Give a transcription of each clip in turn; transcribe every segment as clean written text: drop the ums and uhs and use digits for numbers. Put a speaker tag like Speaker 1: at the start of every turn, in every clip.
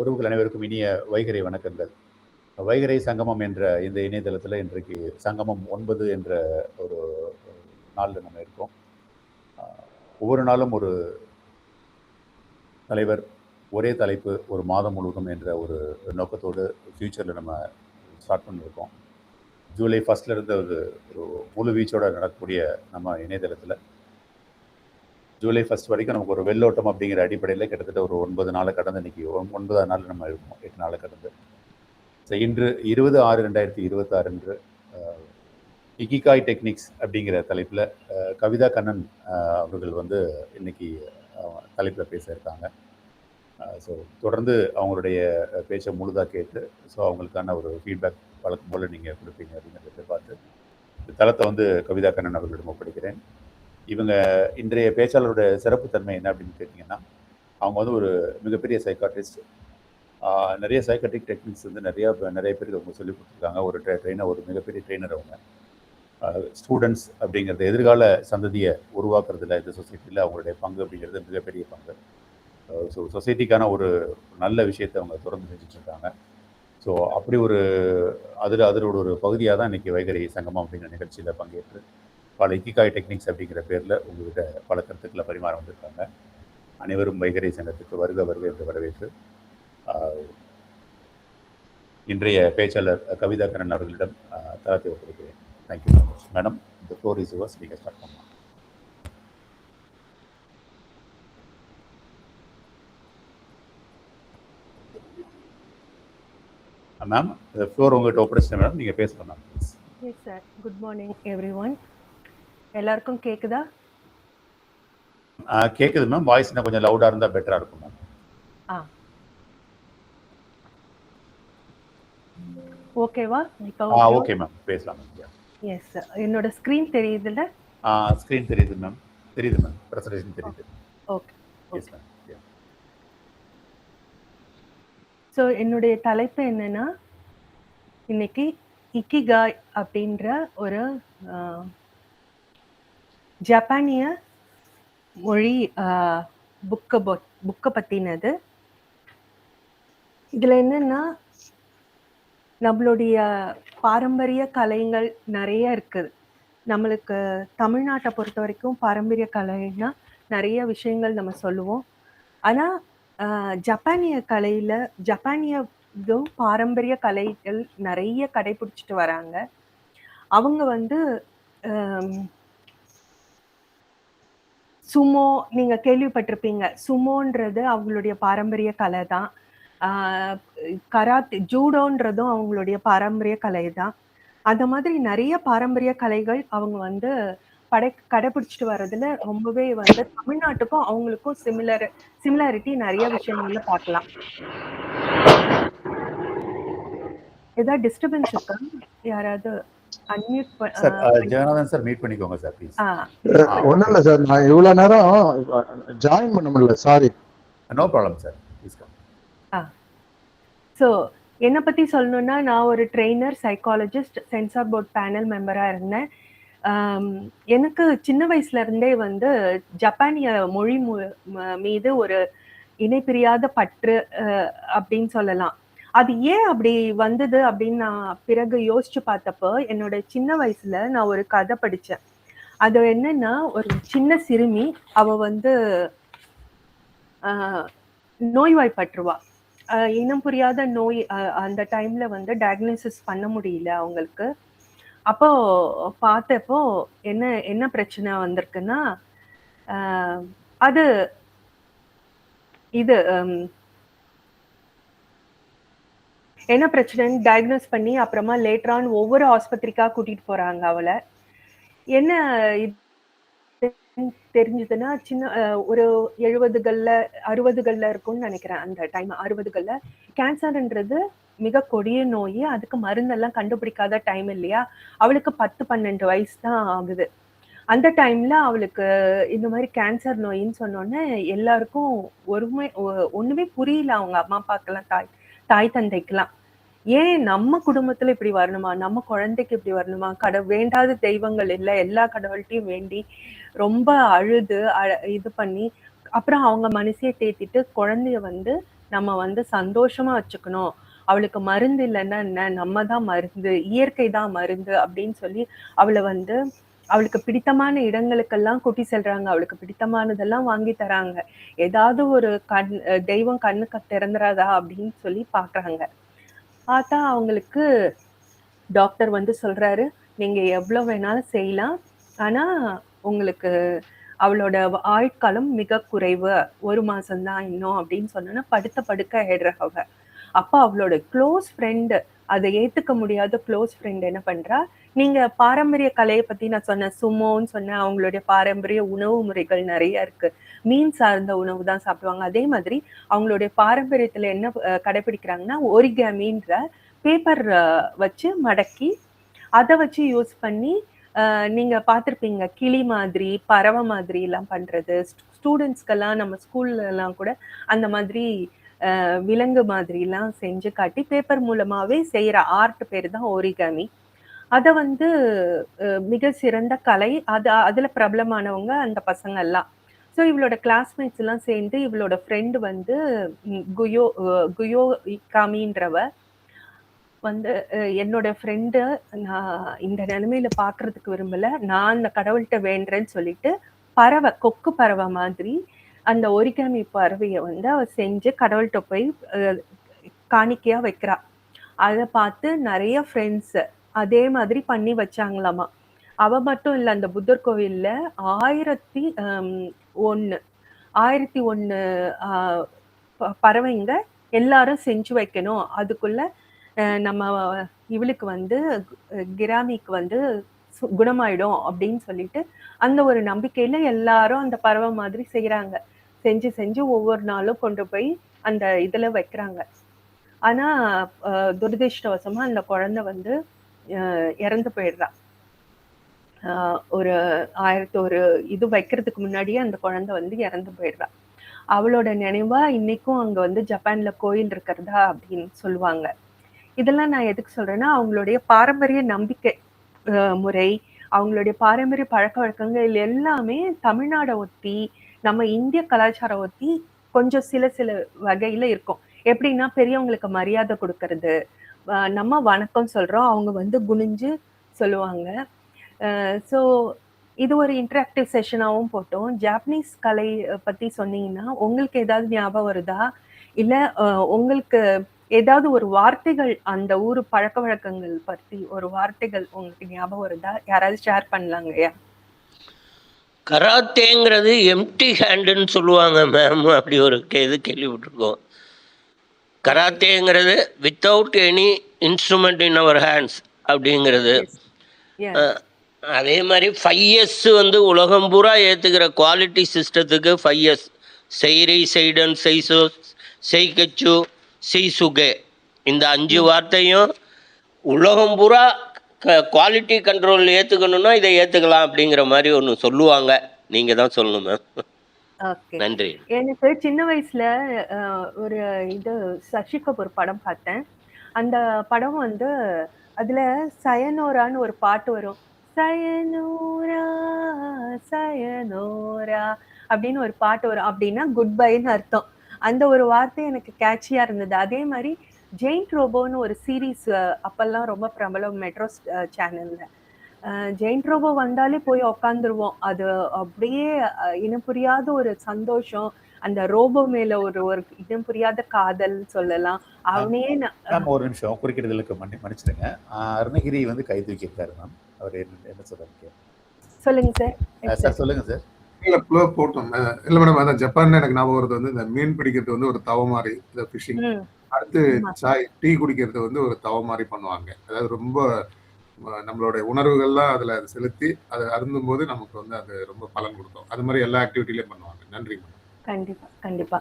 Speaker 1: உறவுகள் அனைவருக்கும் இனிய வைகறை வணக்கங்கள். வைகறை சங்கமம் என்ற இந்த இணையதளத்தில் இன்றைக்கு சங்கமம் 9 என்ற ஒரு நாளில் நம்ம இருக்கோம். ஒவ்வொரு நாளும் ஒரு தலைவர், ஒரே தலைப்பு, ஒரு மாதம் முழுவதும் என்ற ஒரு நோக்கத்தோடு ஃப்யூச்சரில் நம்ம ஸ்டார்ட் பண்ணியிருக்கோம். ஜூலை 1 ஒரு முழு வீச்சோடு நடக்கக்கூடிய நம்ம இணையதளத்தில் ஜூலை 1 வரைக்கும் நமக்கு ஒரு வெள்ளோட்டம் அப்படிங்கிற அடிப்படையில் கிட்டத்தட்ட ஒரு 9 நாளை கடந்து இன்றைக்கி 9ஆம் நாள் நம்ம இருக்கோம், 8 நாளை கடந்து. ஸோ இன்று 20/6/2026 அன்று இக்கிகாய் டெக்னிக்ஸ் அப்படிங்கிற தலைப்பில் கவிதா கண்ணன் அவர்கள் வந்து இன்னைக்கு தலைப்பில் பேச இருக்காங்க. ஸோ தொடர்ந்து அவங்களுடைய பேச்சை முழுதாக கேட்டு ஸோ அவங்களுக்கான ஒரு ஃபீட்பேக் வழக்கம் போல் நீங்கள் கொடுப்பீங்க அப்படிங்கிறத எதிர்பார்த்து தளத்தை வந்து கவிதா கண்ணன் அவர்களிடம் ஒப்படைக்கிறேன். இவங்க இன்றைய பேச்சாளரோட சிறப்புத்தன்மை என்ன அப்படின்னு கேட்டிங்கன்னா, அவங்க வந்து ஒரு மிகப்பெரிய சைக்காட்ரிஸ்ட். நிறைய சைக்காட்ரிக் டெக்னிக்ஸ் வந்து நிறைய பேருக்கு அவங்க சொல்லி கொடுத்துருக்காங்க. ஒரு ட்ரெயினர், ஒரு மிகப்பெரிய ட்ரெயினர் அவங்க. ஸ்டூடெண்ட்ஸ் அப்படிங்கிறது எதிர்கால சந்ததியை உருவாக்குறதுல இந்த சொசைட்டியில் அவங்களுடைய பங்கு அப்படிங்கிறது மிகப்பெரிய பங்கு. ஸோ சொசைட்டிக்கான ஒரு நல்ல விஷயத்தை அவங்க தொடர்ந்து செஞ்சுட்ருக்காங்க. ஸோ அப்படி ஒரு அதோட ஒரு பகுதியாக தான் இன்றைக்கி வைகறை சங்கமம் அப்படிங்கிற நிகழ்ச்சியில் பங்கேற்று பல இக்கிகாய் டெக்னிக்ஸ் அப்படிங்கிற பேரில் உங்கள்கிட்ட பல கருத்துக்களை பரிமாற வந்திருக்காங்க. அனைவரும் வைகறை சங்கத்துக்கு வருக என்று வரவேற்று இன்றைய பேச்சாளர் கவிதா கண்ணன் அவர்களிடம் தளத்தை ஒப்படைக்கிறேன். Thank you so much madam. The floor is yours. நீங்கள் ஸ்டார்ட் பண்ணலாம். மேம், த ஃப்ளோர் உங்கள்கிட்ட ஒப்படைச்சிட்டேன் மேடம், நீங்கள் பேசலாம் ma'am please.
Speaker 2: Yes sir. Good morning everyone. எல்லாருக்கும் கேட்குதா?
Speaker 1: கேட்குது மேம். வாய்ஸ் இன்னும் கொஞ்சம் லவுடாக இருந்தால் பெட்டராக இருக்கும் மேம்.
Speaker 2: ஓகேவா? இப்போ
Speaker 1: ஓகே மேம், பேசலாம் மேம்.
Speaker 2: Yes sir. என்னோட ஸ்க்ரீன் தெரியுதுல்ல?
Speaker 1: ஸ்க்ரீன் தெரியுது மேம். தெரியுது மேம். ப்ரெசன்டேஷன் தெரியுது.
Speaker 2: ஓகே.
Speaker 1: Yes ma'am.
Speaker 2: ஸோ என்னுடைய தலைப்பு என்னன்னா, இன்னைக்கு இக்கிகாய் அப்படின்ற ஒரு ஜப்பானிய மொழி புக்கை பற்றினது. இதில் என்னன்னா, நம்மளுடைய பாரம்பரிய கலைகள் நிறைய இருக்குது. நம்மளுக்கு தமிழ்நாட்டை பொறுத்த வரைக்கும் பாரம்பரிய கலைன்னா நிறைய விஷயங்கள் நம்ம சொல்லுவோம். ஆனால் ஜப்பானிய கலையில் ஜப்பானியதும் பாரம்பரிய கலைகள் நிறைய கடைபிடிச்சிட்டு வராங்க. அவங்க வந்து சுமோ, நீங்கள் கேள்விப்பட்டிருப்பீங்க. சுமோன்றது அவங்களுடைய பாரம்பரிய கலை தான். கராத்தே, ஜூடோன்றதும் அவங்களுடைய பாரம்பரிய கலை தான். அந்த மாதிரி நிறைய பாரம்பரிய கலைகள் அவங்க வந்து கடைபிடிச்சிட்டு வர்றதுல ரொம்பவே வந்து தமிழ்நாட்டுக்கும் அவங்களுக்கும் சிமிலாரிட்டி நிறைய விஷயங்கள்ல பார்க்கலாம். ஏதாவது டிஸ்டர்பன்ஸ் இருக்கா? யாராவது அன்மியூட்
Speaker 1: ஜெகநாதன் சார் மீட் பண்ணிக்கோங்க சார் ப்ளீஸ்.
Speaker 3: ஒன்றும் இல்லை சார், நான் இவ்வளோ நேரம் ஜாயின் பண்ண முடியல, sorry.
Speaker 1: No problem sir, please come.
Speaker 2: So என்னை பற்றி சொல்லணுன்னா, நான் ஒரு trainer, psychologist, censor board panel மெம்பராக இருந்தேன். எனக்கு சின்ன வயசுல இருந்தே வந்து ஜப்பானிய மொழி மீது ஒரு இணைப்பிரியாத பற்று அப்படின்னு சொல்லலாம். அது ஏன் அப்படி வந்தது அப்படின்னு நான் பிறகு யோசிச்சு பார்த்தப்போ, என்னோட சின்ன வயசுல நான் ஒரு கதை படித்தேன். அது என்னன்னா, ஒரு சின்ன சிறுமி, அவ வந்து நோய்வாய்ப்பற்றுவா. இனம் புரியாத நோய். அந்த டைம்ல வந்து டயக்னோசிஸ் பண்ண முடியல அவங்களுக்கு. அப்போ பார்த்தப்போ என்ன பிரச்சனை வந்திருக்குன்னா, அது இது என்ன பிரச்சனைன்னு டயக்னோஸ் பண்ணி அப்புறமா லேட்டரான் ஒவ்வொரு ஆஸ்பத்திரிக்கா கூட்டிட்டு போறாங்க அவளை. என்ன தெரிஞ்சதுன்னா, சின்ன ஒரு 70களில் 60களில் இருக்கும்னு நினைக்கிறேன். அந்த டைம் 60களில் கேன்சர்ன்றது மிக கொடிய நோய். அதுக்கு மருந்தெல்லாம் கண்டுபிடிக்காத டைம் இல்லையா? அவளுக்கு 10-12 வயசு தான் ஆகுது. அந்த டைம்ல அவளுக்கு இந்த மாதிரி கேன்சர் நோயின்னு சொன்னோன்னே எல்லாருக்கும் ஒண்ணுமே புரியல. அவங்க அம்மா அப்பாக்கெல்லாம், தாய் தந்தைக்கெல்லாம், ஏன் நம்ம குடும்பத்துல இப்படி வரணுமா, நம்ம குழந்தைக்கு இப்படி வரணுமா, வேண்டாத தெய்வங்கள் இல்லை, எல்லா கடவுள்கிட்டையும் வேண்டி ரொம்ப அழுது இது பண்ணி அப்புறம் அவங்க மனசையை தேத்திட்டு குழந்தைய வந்து நம்ம வந்து சந்தோஷமா வச்சுக்கணும். அவளுக்கு மருந்து இல்லைன்னா என்ன, நம்ம தான் மருந்து, இயற்கை தான் மருந்து அப்படின்னு சொல்லி அவளை வந்து அவளுக்கு பிடித்தமான இடங்களுக்கெல்லாம் கூட்டி செல்றாங்க. அவளுக்கு பிடித்தமானதெல்லாம் வாங்கி தராங்க. ஏதாவது ஒரு தெய்வம் கண்ணுக்கு திறந்துராதா அப்படின்னு சொல்லி பாக்குறாங்க. பார்த்தா அவங்களுக்கு டாக்டர் வந்து சொல்றாரு, நீங்க எவ்வளவு வேணாலும் செய்யலாம், ஆனா உங்களுக்கு அவளோட ஆயுட்காலம் மிக குறைவு, 1 மாசம்தான் இன்னும் அப்படின்னு சொன்னோன்னா படுத்த படுக்க ஆயிடுறா அவ. அப்ப அவளோட க்ளோஸ் ஃப்ரெண்டு, அதை ஏத்துக்க முடியாத க்ளோஸ் ஃப்ரெண்ட் என்ன பண்றா, நீங்க பாரம்பரிய கலையை பத்தி நான் சொன்னேன், சுமோன்னு சொன்னேன், அவங்களுடைய பாரம்பரிய உணவு முறைகள் நிறைய இருக்கு. மீன் சார்ந்த உணவு தான் சாப்பிடுவாங்க. அதே மாதிரி அவங்களுடைய பாரம்பரியத்துல என்ன கடைபிடிக்கிறாங்கன்னா, ஒரிகாமின்ற பேப்பர் வச்சு மடக்கி அதை வச்சு யூஸ் பண்ணி நீங்க பார்த்திருப்பீங்க, கிளி மாதிரி பறவை மாதிரி எல்லாம் பண்றது. ஸ்டூடெண்ட்ஸ்க்கெல்லாம் நம்ம ஸ்கூல்ல எல்லாம் கூட அந்த மாதிரி விலங்கு மாதிரி எல்லாம் செஞ்சு காட்டி பேப்பர் மூலமாவே செய்யற ஆர்ட் பேரு தான் ஓரிகாமி. அத வந்து மிக சிறந்த கலை. அதுல பிரபலமானவங்க அந்த பசங்க எல்லாம். ஸோ இவளோட கிளாஸ்மேட்ஸ் எல்லாம் சேர்ந்து இவளோட ஃப்ரெண்டு வந்து குயோ காமின்றவ வந்து, என்னோட ஃப்ரெண்டு நான் இந்த நிலைமையில பாக்குறதுக்கு விரும்பல, நான் அந்த கடவுள்கிட்ட வேண்டுறேன்னு சொல்லிட்டு பறவை, கொக்கு பறவை மாதிரி அந்த ஒரிகாமி பறவையை வந்து அவ செஞ்சு கடவுள்கிட்ட போய் காணிக்கையா வைக்கிறா. அதை பார்த்து நிறைய ஃப்ரெண்ட்ஸ் அதே மாதிரி பண்ணி வச்சாங்களாமா. அவ மட்டும் இல்ல, அந்த புத்தர் கோவில்ல 1001 பறவைங்க எல்லாரும் செஞ்சு வைக்கணும், அதுக்குள்ள நம்ம இவளுக்கு வந்து கிராமிக்கு வந்து குணமாயிடும் அப்படின்னு சொல்லிட்டு அந்த ஒரு நம்பிக்கையில எல்லாரும் அந்த பறவை மாதிரி செய்யறாங்க. செஞ்சு செஞ்சு ஒவ்வொரு நாளும் கொண்டு போய் அந்த இதுல வைக்கிறாங்க. ஆனா துரதிருஷ்டவசமா அந்த குழந்தை வந்து இறந்து போயிடுறா. ஒரு 1001 இது வைக்கிறதுக்கு முன்னாடியே அந்த குழந்தை வந்து இறந்து போயிடுறா. அவளோட நினைவா இன்னைக்கும் அங்க வந்து ஜப்பான்ல கோயில் இருக்கிறதா அப்படின்னு சொல்லுவாங்க. இதெல்லாம் நான் எதுக்கு சொல்றேன்னா, அவங்களுடைய பாரம்பரிய நம்பிக்கை முறை, அவங்களுடைய பாரம்பரிய பழக்க வழக்கங்கள் எல்லாமே தமிழ்நாடை ஒட்டி, நம்ம இந்திய கலாச்சாரம் ஒட்டி கொஞ்சம் சில வகையில இருக்கும். எப்படின்னா, பெரியவங்களுக்கு மரியாதை கொடுக்கறது, நம்ம வணக்கம் சொல்றோம், அவங்க வந்து குனிஞ்சு சொல்லுவாங்க. ஸோ இது ஒரு இன்டராக்டிவ் செஷனாகவும் போட்டோம். ஜாப்பனீஸ் கலை பத்தி சொன்னீங்கன்னா உங்களுக்கு ஏதாவது ஞாபகம் வருதா, இல்ல உங்களுக்கு ஏதாவது ஒரு வார்த்தைகள், அந்த ஊரு பழக்க வழக்கங்கள் பத்தி ஒரு வார்த்தைகள் உங்களுக்கு ஞாபகம் வருதா? யாராவது ஷேர் பண்ணலாங்கய்யா?
Speaker 4: கராத்தேங்கிறது எம்டி ஹேண்டுன்னு சொல்லுவாங்க மேம், அப்படி ஒரு இது கேள்விப்பட்டிருக்கோம். கராத்தேங்கிறது without any instrument in our hands அப்படிங்கிறது. அதே மாதிரி 5 years வந்து உலகம் பூரா ஏற்றுக்கிற குவாலிட்டி சிஸ்டத்துக்கு 5 years செய்ரி, செய்டன், செய்சோ, செய்கச்சு, செய்சுகே, இந்த 5 வார்த்தையும் உலகம் பூரா குவாலிட்டி கண்ட்ரோல் ஏற்றுக்கணும்னா இதை ஏற்றுக்கலாம் அப்படிங்கிற மாதிரி ஒன்று சொல்லுவாங்க. நீங்கள் தான் சொல்லணும் மேம். நன்றி.
Speaker 2: எனக்கு சின்ன வயசுல ஒரு இது சசி கபூர் படம் பார்த்தேன். அந்த படம் வந்து அதுல சயனோரான்னு ஒரு பாட்டு வரும். சயனோரா சயனோரா அப்படின்னு ஒரு பாட்டு வரும். அப்படின்னா குட் பைன்னு அர்த்தம். அந்த ஒரு வார்த்தை எனக்கு கேட்சியா இருந்தது. அதே மாதிரி ஜெயின்ட் ரோபோன்னு ஒரு சீரீஸ் அப்பெல்லாம் ரொம்ப பிரபலம் மெட்ரோ சேனல்ல. ஜெயின்ட் ரோபோ வந்தாலே போய் உக்காந்துருவோம். அது அப்படியே இனம் புரியாத ஒரு சந்தோஷம், அந்த ரோபோ மேல ஒரு இனம் புரியாத காதல் சொல்லலாம். அவனே
Speaker 1: ஒரு நிமிஷம் குறுக்கிடுதலுக்கு மன்னிச்சிடுங்க. அருணகிரி வந்து கை தூக்கி இருக்காரு மேம். அவர் என்ன சொல்றாரு
Speaker 2: சொல்லுங்க சார்.
Speaker 1: சார் சொல்லுங்க சார்.
Speaker 3: இல்ல ப்ளோ போட்டோம். இல்ல மேடம், அதான் ஜப்பான்ல எனக்கு ஞாபகம் வருது வந்து இந்த மீன் பிடிக்கிறது வந்து ஒரு தவ மாதிரி, இந்த ஃபிஷிங். அடுத்து டீ குடிக்கிறது வந்து ஒரு தவ மாதிரி பண்ணுவாங்க. அதாவது ரொம்ப நம்மளுடைய உணர்வுகள்லாம் அதுல செலுத்தி அதை அருந்தும் போது நமக்கு வந்து அது ரொம்ப பலன் கொடுக்கும். அது மாதிரி எல்லா ஆக்டிவிட்டிலையும் பண்ணுவாங்க. நன்றி மேடம். கண்டிப்பா
Speaker 2: கண்டிப்பா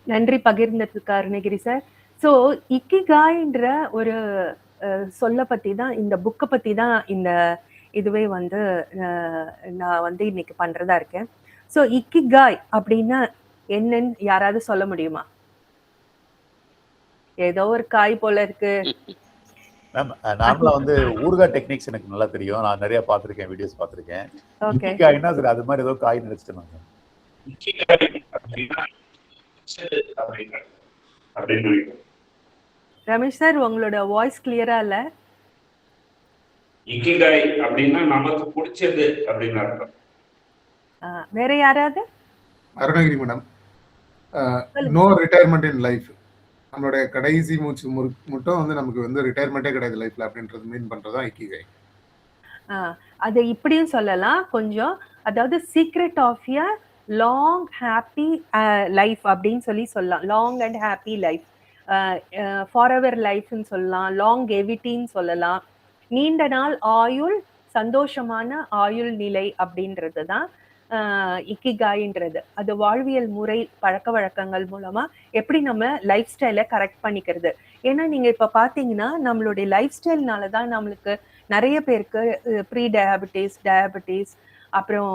Speaker 2: நன்றி பகிர்ந்ததுக்கு அருணகிரி சார். ஸோ இக்கிகாய்ன்ற ஒரு சொல்ல பத்தி தான், இந்த புக்கை பத்தி தான் இந்த இதுவே வந்து நான் வந்து இன்னைக்கு பண்றதா இருக்கேன். ஸோ இக்கிகாய் அப்படின்னா என்னன்னு யாராவது சொல்ல முடியுமா? ஏதோ ஒரு காய் போல இருக்கு
Speaker 1: மேம். நார்மலா வந்து ஊறுகாய் டெக்னிக்ஸ் எனக்கு நல்லா தெரியும். நான் நிறைய பார்த்துருக்கேன், வீடியோஸ் பார்த்துருக்கேன். இக்கிகாய்னா சரி, அது மாதிரி ஏதோ காய் நினைச்சிட்டேன்.
Speaker 5: அப்படின்னு நினைக்கிறேன்.
Speaker 2: ரமேஷ் சார், உங்களோட வாய்ஸ் கிளியரா இல்ல.
Speaker 5: இக்கிகாய் அப்படின்னா நமக்கு பிடிச்சது அப்படின்னு அர்த்தம்.
Speaker 2: வேற யாராவது?
Speaker 3: Arunagiri madam, no retirement in life. நம்மளுடைய கடைசி மூச்சு மட்டும் வந்து நமக்கு வந்து ரிட்டையர்மெண்ட்டே கிடையாது லைஃப்ல அப்படின்றது மீன் பண்றதா இக்கிகாய்.
Speaker 2: அது இப்படியும் சொல்லலாம் கொஞ்சம். அதாவது secret of a long happy life அப்படின்னு சொல்லலாம். Long and happy life, forever லைஃப்னு சொல்லலாம், லாங் எவிட்டின்னு சொல்லலாம். நீண்ட நாள் ஆயுள், சந்தோஷமான ஆயுள் நிலை அப்படின்றது தான் இக்கிகாய்ன்றது. அது வாழ்வியல் முறை, பழக்க வழக்கங்கள் மூலமா எப்படி நம்ம லைஃப் ஸ்டைலை கரெக்ட் பண்ணிக்கிறது. ஏன்னா நீங்க இப்ப பாத்தீங்கன்னா நம்மளுடைய லைஃப் ஸ்டைல்னால தான் நம்மளுக்கு நிறைய பேருக்கு ப்ரீ டயபிட்டிஸ், அப்புறம்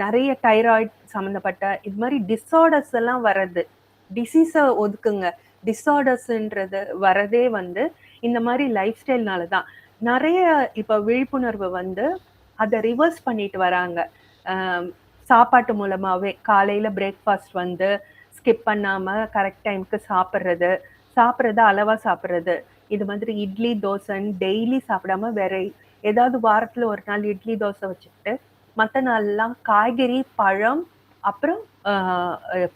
Speaker 2: நிறைய தைராய்டு சம்மந்தப்பட்ட இது மாதிரி டிஸார்டர்ஸ் எல்லாம் வர்றது. டிசீஸை ஒதுக்குங்க, டிஸார்டர்ஸ்ன்றது வரதே வந்து இந்த மாதிரி லைஃப் ஸ்டைல்னால தான். நிறைய இப்போ விழிப்புணர்வு வந்து அதை ரிவர்ஸ் பண்ணிட்டு வராங்க. சாப்பாட்டு மூலமாகவே காலையில் பிரேக்ஃபாஸ்ட் வந்து ஸ்கிப் பண்ணாமல் கரெக்ட் டைமுக்கு சாப்பிட்றது அளவாக சாப்பிட்றது. இது மாதிரி இட்லி தோசைன்னு டெய்லி சாப்பிடாம வேற ஏதாவது வாரத்தில் ஒரு நாள் இட்லி தோசை வச்சுக்கிட்டு மற்ற நாள்லாம் காய்கறி, பழம், அப்புறம்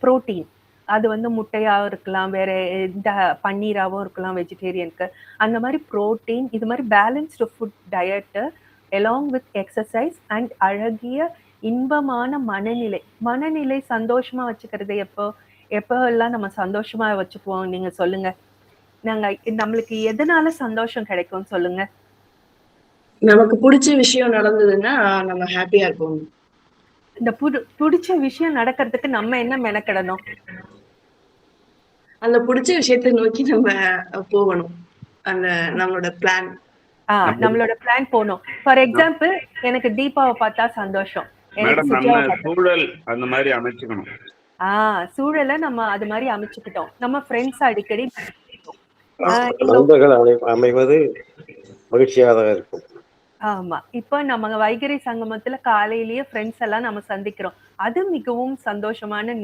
Speaker 2: ப்ரோட்டீன். அது வந்து முட்டையாகவும் இருக்கலாம், வேற எந்த பன்னீராகவும் இருக்கலாம் வெஜிடேரியனுக்கு. அந்த மாதிரி ப்ரோட்டீன், இது மாதிரி balanced food diet along with exercise and அழகிய இன்பமான மனநிலை சந்தோஷமா வச்சுக்கிறது. எப்போ எல்லாம் நம்ம சந்தோஷமா வச்சுக்குவோம் நீங்க சொல்லுங்க. நம்மளுக்கு எதனால சந்தோஷம் கிடைக்கும் சொல்லுங்க?
Speaker 6: நமக்கு பிடிச்ச விஷயம் நடந்ததுன்னா நம்ம ஹாப்பியா இருப்போம்.
Speaker 2: இந்த பிடிச்ச விஷயம் நடக்கிறதுக்கு நம்ம என்ன மெனக்கிடணும்?
Speaker 6: அந்த பிடிச்ச விஷயத்தை நோக்கி நம்ம போகணும். அந்த நம்மளோட பிளான்
Speaker 2: போகணும். ஃபார் எக்ஸாம்பிள், எனக்கு தீபாவை பார்த்தா சந்தோஷம்.
Speaker 5: சூழல் அந்த மாதிரி அமைச்சுக்கணும்.
Speaker 2: சூழலை நம்ம அது மாதிரி அமைச்சுக்கிட்டோம். நம்ம ஃப்ரெண்ட்ஸ் அடிக்கடி
Speaker 7: நண்பர்கள் அமைவது மகிழ்ச்சியாக இருக்கும்.
Speaker 2: ஆமா, இப்போ நம்ம வைகரி சங்கமத்துல காலையிலேயே ஃப்ரெண்ட்ஸ் எல்லாம் நம்ம சந்திக்கிறோம். அது மிகவும் சந்தோஷமான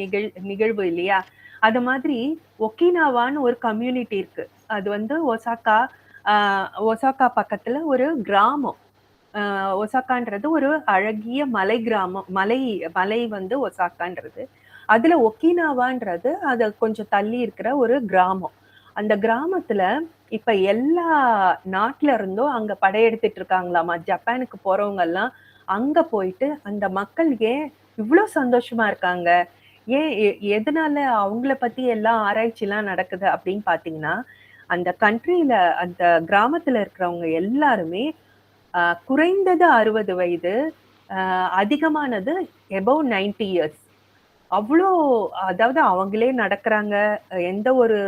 Speaker 2: நிகழ்வு இல்லையா? அது மாதிரி ஒகினாவான்னு ஒரு கம்யூனிட்டி இருக்கு. அது வந்து ஒசாக்கா பக்கத்துல ஒரு கிராமம். ஒசாக்கான்றது ஒரு அழகிய மலை கிராமம். மலை வந்து ஒசாக்கான்றது. அதுல ஒகினாவான்றது அது கொஞ்சம் தள்ளி இருக்கிற ஒரு கிராமம். அந்த கிராமத்துல இப்ப எல்லா நாட்டுல இருந்தும் அங்க படையெடுத்துட்டு இருக்காங்களாமா. ஜப்பானுக்கு போறவங்க எல்லாம் அங்க போயிட்டு அந்த மக்கள் ஏன் இவ்வளவு சந்தோஷமா இருக்காங்க, ஏன் எதனால அவங்கள பத்தி எல்லாம் ஆராய்ச்சி எல்லாம் நடக்குது அப்படின்னு பாத்தீங்கன்னா, அந்த கண்ட்ரியில அந்த கிராமத்துல இருக்கிறவங்க எல்லாருமே குறைந்தது 60 வயது, அதிகமானது above 90 years. அவ்வளோ, அதாவது அவங்களே நடக்கிறாங்க, எந்த ஒரு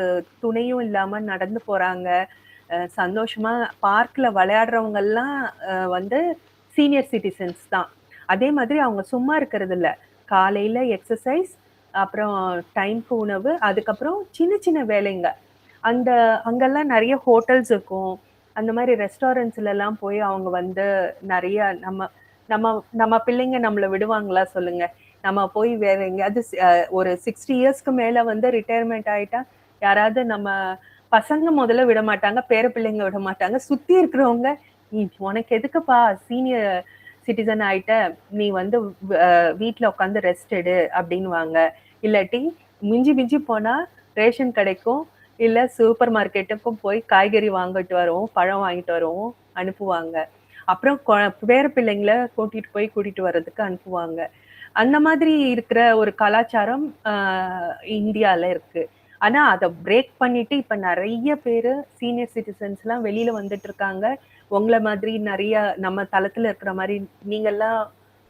Speaker 2: துணையும் இல்லாம நடந்து போறாங்க, சந்தோஷமா பார்க்ல விளையாடுறவங்க எல்லாம் வந்து சீனியர் சிட்டிசன்ஸ் தான். அதே மாதிரி அவங்க சும்மா இருக்கிறது இல்ல, காலையில எக்ஸசைஸ், அப்புறம் டைம்க்கு உணவு, அதுக்கப்புறம் சின்ன சின்ன வேலைங்க. அங்கெல்லாம் நிறைய ஹோட்டல்ஸ் இருக்கும். அந்த மாதிரி ரெஸ்டாரண்ட்ஸ்ல எல்லாம் போய் அவங்க வந்து நிறைய நம்ம பிள்ளைங்க நம்மளை விடுவாங்களா சொல்லுங்க? நம்ம போய் வேற எங்கேயாவது ஒரு 60 இயர்ஸ்க்கு மேல வந்து ரிட்டையர்மெண்ட் ஆயிட்டா யாராவது நம்ம பசங்க முதல்ல விட மாட்டாங்க, பேர பிள்ளைங்க விட மாட்டாங்க. சுத்தி இருக்கிறவங்க, நீ உனக்கு எதுக்குப்பா சீனியர் சிட்டிசன் ஆயிட்ட, நீ வந்து வீட்டுல உட்காந்து ரெஸ்ட் எடு அப்படின்வாங்க. இல்லாட்டி மிஞ்சி போனா ரேஷன் கடைக்கும் இல்ல சூப்பர் மார்க்கெட்டுக்கும் போய் காய்கறி வாங்கிட்டு வருவோம், பழம் வாங்கிட்டு வருவோம், அனுப்புவாங்க. அப்புறம் பேர பிள்ளைங்களை கூட்டிட்டு வர்றதுக்கு அனுப்புவாங்க. அந்த மாதிரி இருக்கிற ஒரு கலாச்சாரம் இந்தியால இருக்கு. ஆனா அதை பிரேக் பண்ணிட்டு இப்ப நிறைய பேரு சீனியர் சிட்டிசன்ஸ் எல்லாம் வெளியில வந்துட்டு இருக்காங்க. உங்களை மாதிரி நிறைய நம்ம தளத்துல இருக்கிற மாதிரி நீங்கெல்லாம்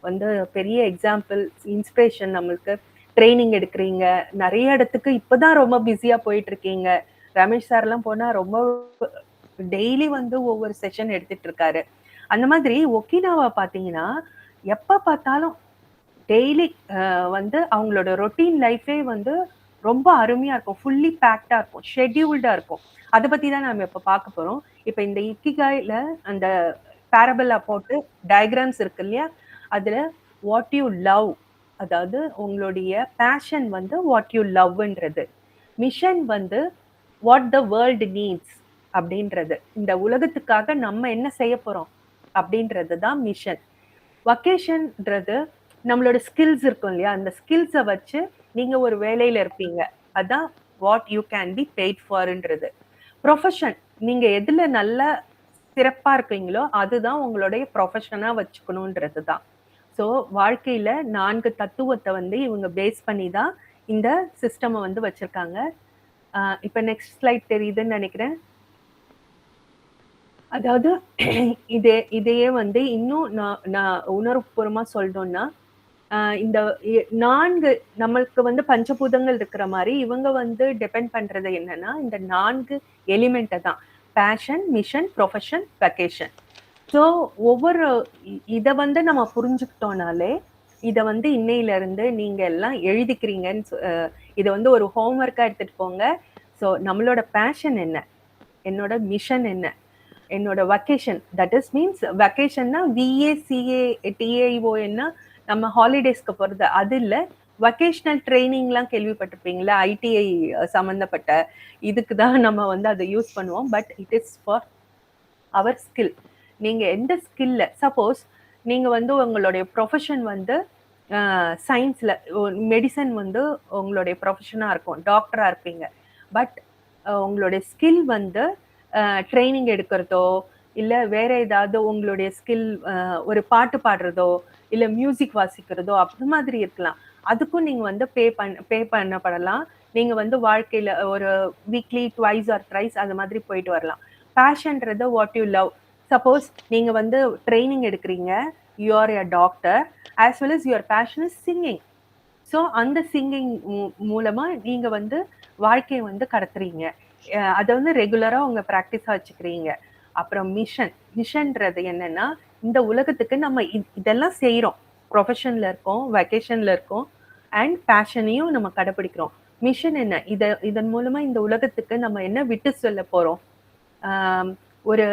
Speaker 2: வந்து பெரிய எக்ஸாம்பிள், இன்ஸ்பிரேஷன். நம்மளுக்கு ட்ரைனிங் எடுக்கிறீங்க, நிறைய இடத்துக்கு இப்பதான் ரொம்ப பிஸியா போயிட்டு இருக்கீங்க. ரமேஷ் சார் எல்லாம் போனா ரொம்ப டெய்லி வந்து ஒவ்வொரு செஷன் எடுத்துட்டு இருக்காரு. அந்த மாதிரி ஒகினாவா பாத்தீங்கன்னா எப்ப பார்த்தாலும் டெய்லி வந்து அவங்களோட ரொட்டீன் லைஃபே வந்து ரொம்ப அருமையா இருக்கும், ஃபுல்லி பேக்டா இருக்கும், ஷெட்யூல்டா இருக்கும். அதை பத்தி தான் நம்ம இப்ப பார்க்க போறோம். இப்ப இந்த இக்கிகாயில அந்த பேரபிளா போட்டு டயக்ராம்ஸ் இருக்கு இல்லையா, அதுல வாட் யூ லவ், அதாவது உங்களுடைய பேஷன் வந்து வாட் யூ லவ்ன்றது. மிஷன் வந்து வாட் த வேர்ல்டு நீட்ஸ் அப்படின்றது, இந்த உலகத்துக்காக நம்ம என்ன செய்ய போறோம் அப்படின்றது தான் மிஷன். வொகேஷன்ன்றது நம்மளோட ஸ்கில்ஸ் இருக்கும் இல்லையா, அந்த ஸ்கில்ஸை வச்சு நீங்க ஒரு வேலையில இருப்பீங்க, அதான் what you can be paid ஃபார்ன்றது. ப்ரொஃபஷன், நீங்க எதுல நல்ல சிறப்பா இருக்கீங்களோ அதுதான் உங்களுடைய ப்ரொஃபஷனா வச்சுக்கணுன்றது தான். ஸோ வாழ்க்கையில 4 தத்துவத்தை வந்து இவங்க பேஸ் பண்ணி தான் இந்த சிஸ்டம் வந்து வச்சிருக்காங்க. இப்ப நெக்ஸ்ட் ஸ்லைட் தெரியுதுன்னு நினைக்கிறேன். அதாவது இதையே வந்து இன்னும் நான் உணர்வுபூர்வமா சொல்லணும்னா, இந்த 4 நம்மளுக்கு வந்து பஞ்சபூதங்கள் இருக்கிற மாதிரி இவங்க வந்து டிபெண்ட் பண்றது என்னன்னா இந்த 4 எலிமெண்ட்டை தான். Passion, mission, profession, vocation. So ஒவ்வொரு இதை வந்து நம்ம புரிஞ்சுக்கிட்டோம்னாலே இதை வந்து இன்னையில இருந்து நீங்க எல்லாம் எழுதிக்கிறீங்கன்னு இதை வந்து ஒரு ஹோம்ஒர்க்கா எடுத்துட்டு போங்க. ஸோ நம்மளோட பேஷன் என்ன, என்னோட மிஷன் என்ன, என்னோட வக்கேஷன், தட் இஸ் மீன்ஸ் வக்கேஷன்னா VACATAIOன்னா நம்ம ஹாலிடேஸ்க்கு போறது, அது இல்லை. வொகேஷனல் ட்ரைனிங்லாம் கேள்விப்பட்டிருப்பீங்களா, ITI சம்மந்தப்பட்ட இதுக்கு தான் நம்ம வந்து அதை யூஸ் பண்ணுவோம். But it is for our skill. நீங்க எந்த ஸ்கில்ல, சப்போஸ் நீங்க வந்து உங்களுடைய ப்ரொஃபஷன் வந்து சயின்ஸ்ல, மெடிசன் வந்து உங்களுடைய ப்ரொஃபஷனா இருக்கும், டாக்டரா இருப்பீங்க. பட் உங்களுடைய ஸ்கில் வந்து ட்ரைனிங் எடுக்கிறதோ இல்லை வேற ஏதாவது உங்களுடைய ஸ்கில் ஒரு பாட்டு பாடுறதோ இல்லை மியூசிக் வாசிக்கிறதோ அப்படி மாதிரி இருக்கலாம். அதுக்கும் நீங்க வந்து பே பண்ணப்படலாம். நீங்க வந்து வாழ்க்கையில ஒரு வீக்லி 2 or 3 அது மாதிரி போயிட்டு வரலாம். பேஷன்றது வாட் யூ லவ். சப்போஸ் நீங்க வந்து ட்ரைனிங் எடுக்கிறீங்க, you are a doctor, as well as your passion is singing. So அந்த சிங்கிங் மூலமா நீங்க வந்து வாழ்க்கையை வந்து கடத்துறீங்க, அதை வந்து ரெகுலரா உங்க ப்ராக்டிஸா வச்சுக்கிறீங்க. அப்புறம் மிஷன்றது என்னன்னா, இந்த உலகத்துக்கு நம்ம இதெல்லாம் செய்யறோம், ப்ரொஃபஷன்ல இருக்கோம், வெக்கேஷன்ல இருக்கோம், அண்ட் பேஷனையும் நம்ம கடைபிடிக்கிறோம். மிஷன் என்ன, இதன் மூலமா இந்த உலகத்துக்கு நம்ம என்ன விட்டு சொல்ல போறோம். ஒரு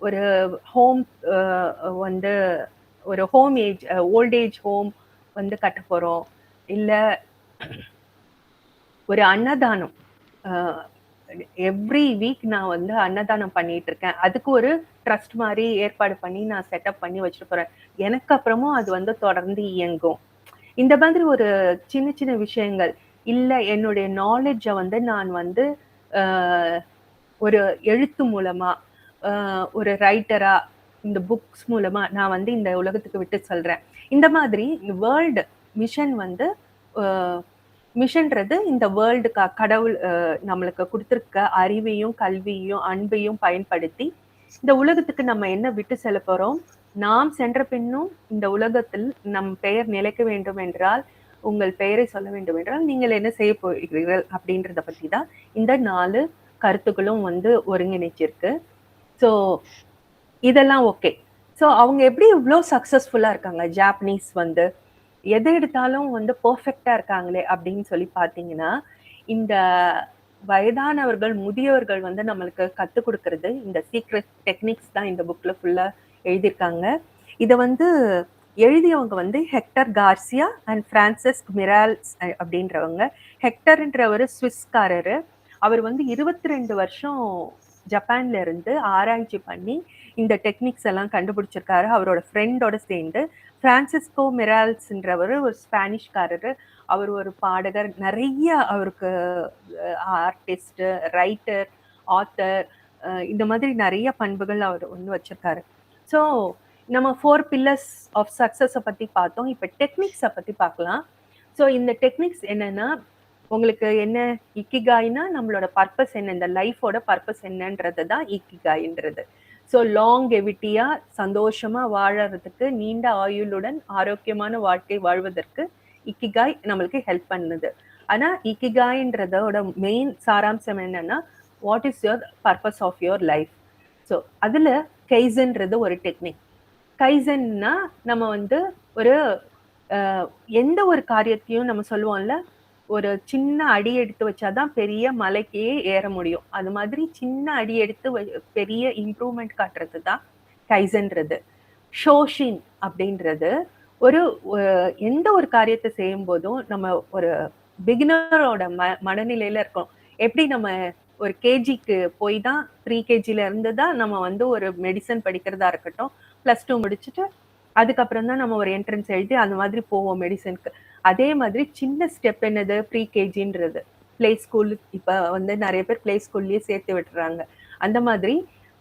Speaker 2: ஒரு ஹோம் வந்து ஒரு ஹோம் ஏஜ் ஓல்டேஜ் ஹோம் வந்து கட்ட போறோம், இல்லை ஒரு அன்னதானம். எவ்ரி வீக் நான் வந்து அன்னதானம் பண்ணிட்டு இருக்கேன், அதுக்கு ஒரு ட்ரஸ்ட் மாதிரி ஏற்பாடு பண்ணி நான் செட்டப் பண்ணி வச்சுட்டு போறேன், எனக்கு அப்புறமும் அது வந்து தொடர்ந்து இயங்கும். இந்த மாதிரி ஒரு சின்ன சின்ன விஷயங்கள். இல்லை என்னுடைய நாலேஜை வந்து நான் வந்து ஒரு எழுத்து மூலமா, ஒரு ரைட்டரா, இந்த புக்ஸ் மூலமா நான் வந்து இந்த உலகத்துக்கு விட்டு சொல்றேன். இந்த மாதிரி வேர்ல்டு மிஷன் வந்து மிஷன்றது இந்த வேர்ல்டுக்கா கடவுள் நம்மளுக்கு கொடுத்துருக்க அறிவையும் கல்வியையும் அன்பையும் பயன்படுத்தி இந்த உலகத்துக்கு நம்ம என்ன விட்டு செல்ல போறோம். நாம் சென்ற பின்னும் இந்த உலகத்தில் நம் பெயர் நிலைக்க வேண்டும் என்றால், உங்கள் பெயரை சொல்ல வேண்டும் என்றால் நீங்கள் என்ன செய்ய போகிறீர்கள் அப்படின்றத பத்தி தான் இந்த 4 கருத்துக்களும் வந்து ஒருங்கிணைச்சிருக்கு. ஸோ இதெல்லாம் ஓகே. ஸோ அவங்க எப்படி இவ்வளோ சக்சஸ்ஃபுல்லா இருக்காங்க, ஜாப்பனீஸ் வந்து எதை எடுத்தாலும் வந்து பெர்ஃபெக்டா இருக்காங்களே அப்படின்னு சொல்லி பார்த்தீங்கன்னா, இந்த வயதானவர்கள் முதியவர்கள் வந்து நம்மளுக்கு கற்றுக் கொடுக்கறது இந்த சீக்ரெட் டெக்னிக்ஸ் தான் இந்த புக்ல ஃபுல்லா எழுதியிருக்காங்க. இதை வந்து எழுதியவங்க வந்து ஹெக்டர் கார்சியா அண்ட் பிரான்சிஸ்க் மிரால்ஸ் அப்படின்றவங்க. ஹெக்டர்ன்றவர் சுவிஸ்காரரு. அவர் வந்து 22 வருஷம் ஜப்பான்ல இருந்து ஆராய்ச்சி பண்ணி இந்த டெக்னிக்ஸ் எல்லாம் கண்டுபிடிச்சிருக்காரு அவரோட ஃப்ரெண்டோட சேர்ந்து. பிரான்சிஸ்கோ மிரால்ஸ்ன்றவர் ஒரு ஸ்பானிஷ்காரரு. அவர் ஒரு பாடகர், நிறைய அவருக்கு ஆர்டிஸ்ட், ரைட்டர், ஆத்தர், இந்த மாதிரி நிறைய பண்புகள் அவர் ஒன்று வச்சிருக்காரு. ஸோ நம்ம 4 pillars ஆஃப் சக்ஸஸை பற்றி பார்த்தோம். இப்போ டெக்னிக்ஸை பற்றி பார்க்கலாம். ஸோ இந்த டெக்னிக்ஸ் என்னன்னா, உங்களுக்கு என்ன இக்கிகாய்னா நம்மளோட பர்பஸ் என்ன, இந்த லைஃபோட பர்பஸ் என்னன்றது தான் இக்கிகாய்ன்றது. ஸோ லாங்கெவிட்டியா சந்தோஷமா வாழறதுக்கு, நீண்ட ஆயுளுடன் ஆரோக்கியமான வாழ்க்கை வாழ்வதற்கு இக்கிகாய் நம்மளுக்கு ஹெல்ப் பண்ணுது. ஆனா இக்கிகாய்ன்றதோட மெயின் சாராம்சம் என்னன்னா, what is your purpose of your life. So அதுல கைசன்றது ஒரு டெக்னிக். கைசன்னா நம்ம வந்து ஒரு எந்த ஒரு காரியத்தையும் நம்ம சொல்லுவோம்ல, ஒரு சின்ன அடி எடுத்து வச்சாதான் பெரிய மலைக்கே ஏற முடியும், அது மாதிரி சின்ன அடி எடுத்து பெரிய இம்ப்ரூவ்மெண்ட் காட்டுறது தான் கைசன்றது. ஷோஷின் அப்படின்றது ஒரு எந்த ஒரு காரியத்தை செய்யும் போதும் நம்ம ஒரு பிகினரோட மனநிலையில இருக்கோம். எப்படி நம்ம ஒரு கேஜிக்கு போய் தான் 3 கேஜில இருந்து தான் நம்ம வந்து ஒரு மெடிசன் படிக்கிறதா இருக்கட்டும், +2 முடிச்சுட்டு அதுக்கப்புறம் தான் நம்ம ஒரு என்ட்ரன்ஸ் எழுதி அந்த மாதிரி போவோம் மெடிசனுக்கு. அதே மாதிரி சின்ன ஸ்டெப் என்னது, ப்ரீ கேஜின்றது. பிளே ஸ்கூல் இப்போ வந்து நிறைய பேர் பிளே ஸ்கூல்லயே சேர்த்து விட்டுறாங்க. அந்த மாதிரி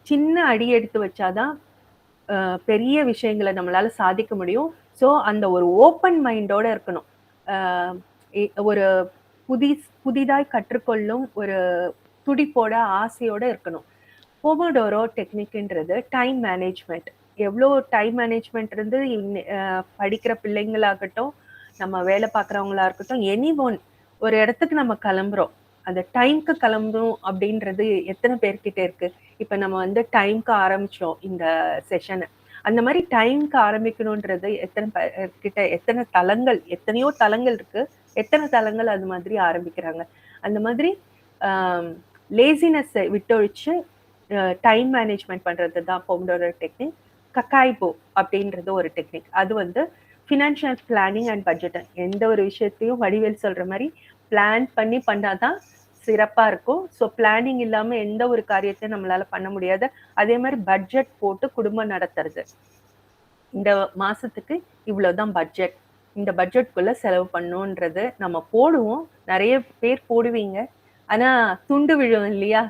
Speaker 2: சின்ன அடி எடுத்து வச்சாதான் பெரிய விஷயங்களை நம்மளால சாதிக்க முடியும். ஸோ அந்த ஒரு ஓப்பன் மைண்டோட இருக்கணும். ஒரு புதிதாய் கற்றுக்கொள்ளும் ஒரு துடிப்போட ஆசையோட இருக்கணும். போமோடோரோ டெக்னிக்ன்றது டைம் மேனேஜ்மெண்ட். எவ்வளோ டைம் மேனேஜ்மெண்ட் இருந்து படிக்கிற பிள்ளைங்களாகட்டும், நம்ம வேலை பார்க்குறவங்களா இருக்கட்டும், எனி ஒன் ஒரு இடத்துக்கு நம்ம கிளம்புறோம், அந்த டைம்க்கு கிளம்புறோம் அப்படின்றது எத்தனை பேர்கிட்ட இருக்கு? இப்போ நம்ம வந்து டைம்க்கு ஆரம்பிச்சோம் இந்த செஷனை. அந்த மாதிரி டைம்க்கு ஆரம்பிக்கணுன்றது எத்தனை பேர்கிட்ட, எத்தனை தளங்கள், எத்தனையோ தளங்கள் இருக்கு, எத்தனை தளங்கள் அது மாதிரி ஆரம்பிக்கிறாங்க. அந்த மாதிரி லேசினஸை விட்டொழிச்சு டைம் மேனேஜ்மெண்ட் பண்றது தான் போமோடோரோ டெக்னிக். கக்காய்போ அப்படின்றது ஒரு டெக்னிக். அது வந்து ஃபினான்ஷியல் பிளானிங் அண்ட் பட்ஜெட்டிங். எந்த ஒரு விஷயத்தையும் வடிவேல் சொல்ற மாதிரி பிளான் பண்ணி பண்ணாதான் சிறப்பா இருக்கும். ஸோ பிளானிங் இல்லாம எந்த ஒரு காரியத்தையும் நம்மளால பண்ண முடியாது. அதே மாதிரி பட்ஜெட் போட்டு குடும்பம் நடத்துறது. இந்த மாசத்துக்கு இவ்வளவுதான் பட்ஜெட், இந்த பட்ஜெட்குள்ள செலவு பண்ணுன்றது நம்ம போடுவோம். நிறைய பேர் போடுவீங்க, ஆனா துண்டு விழும் இல்லையா?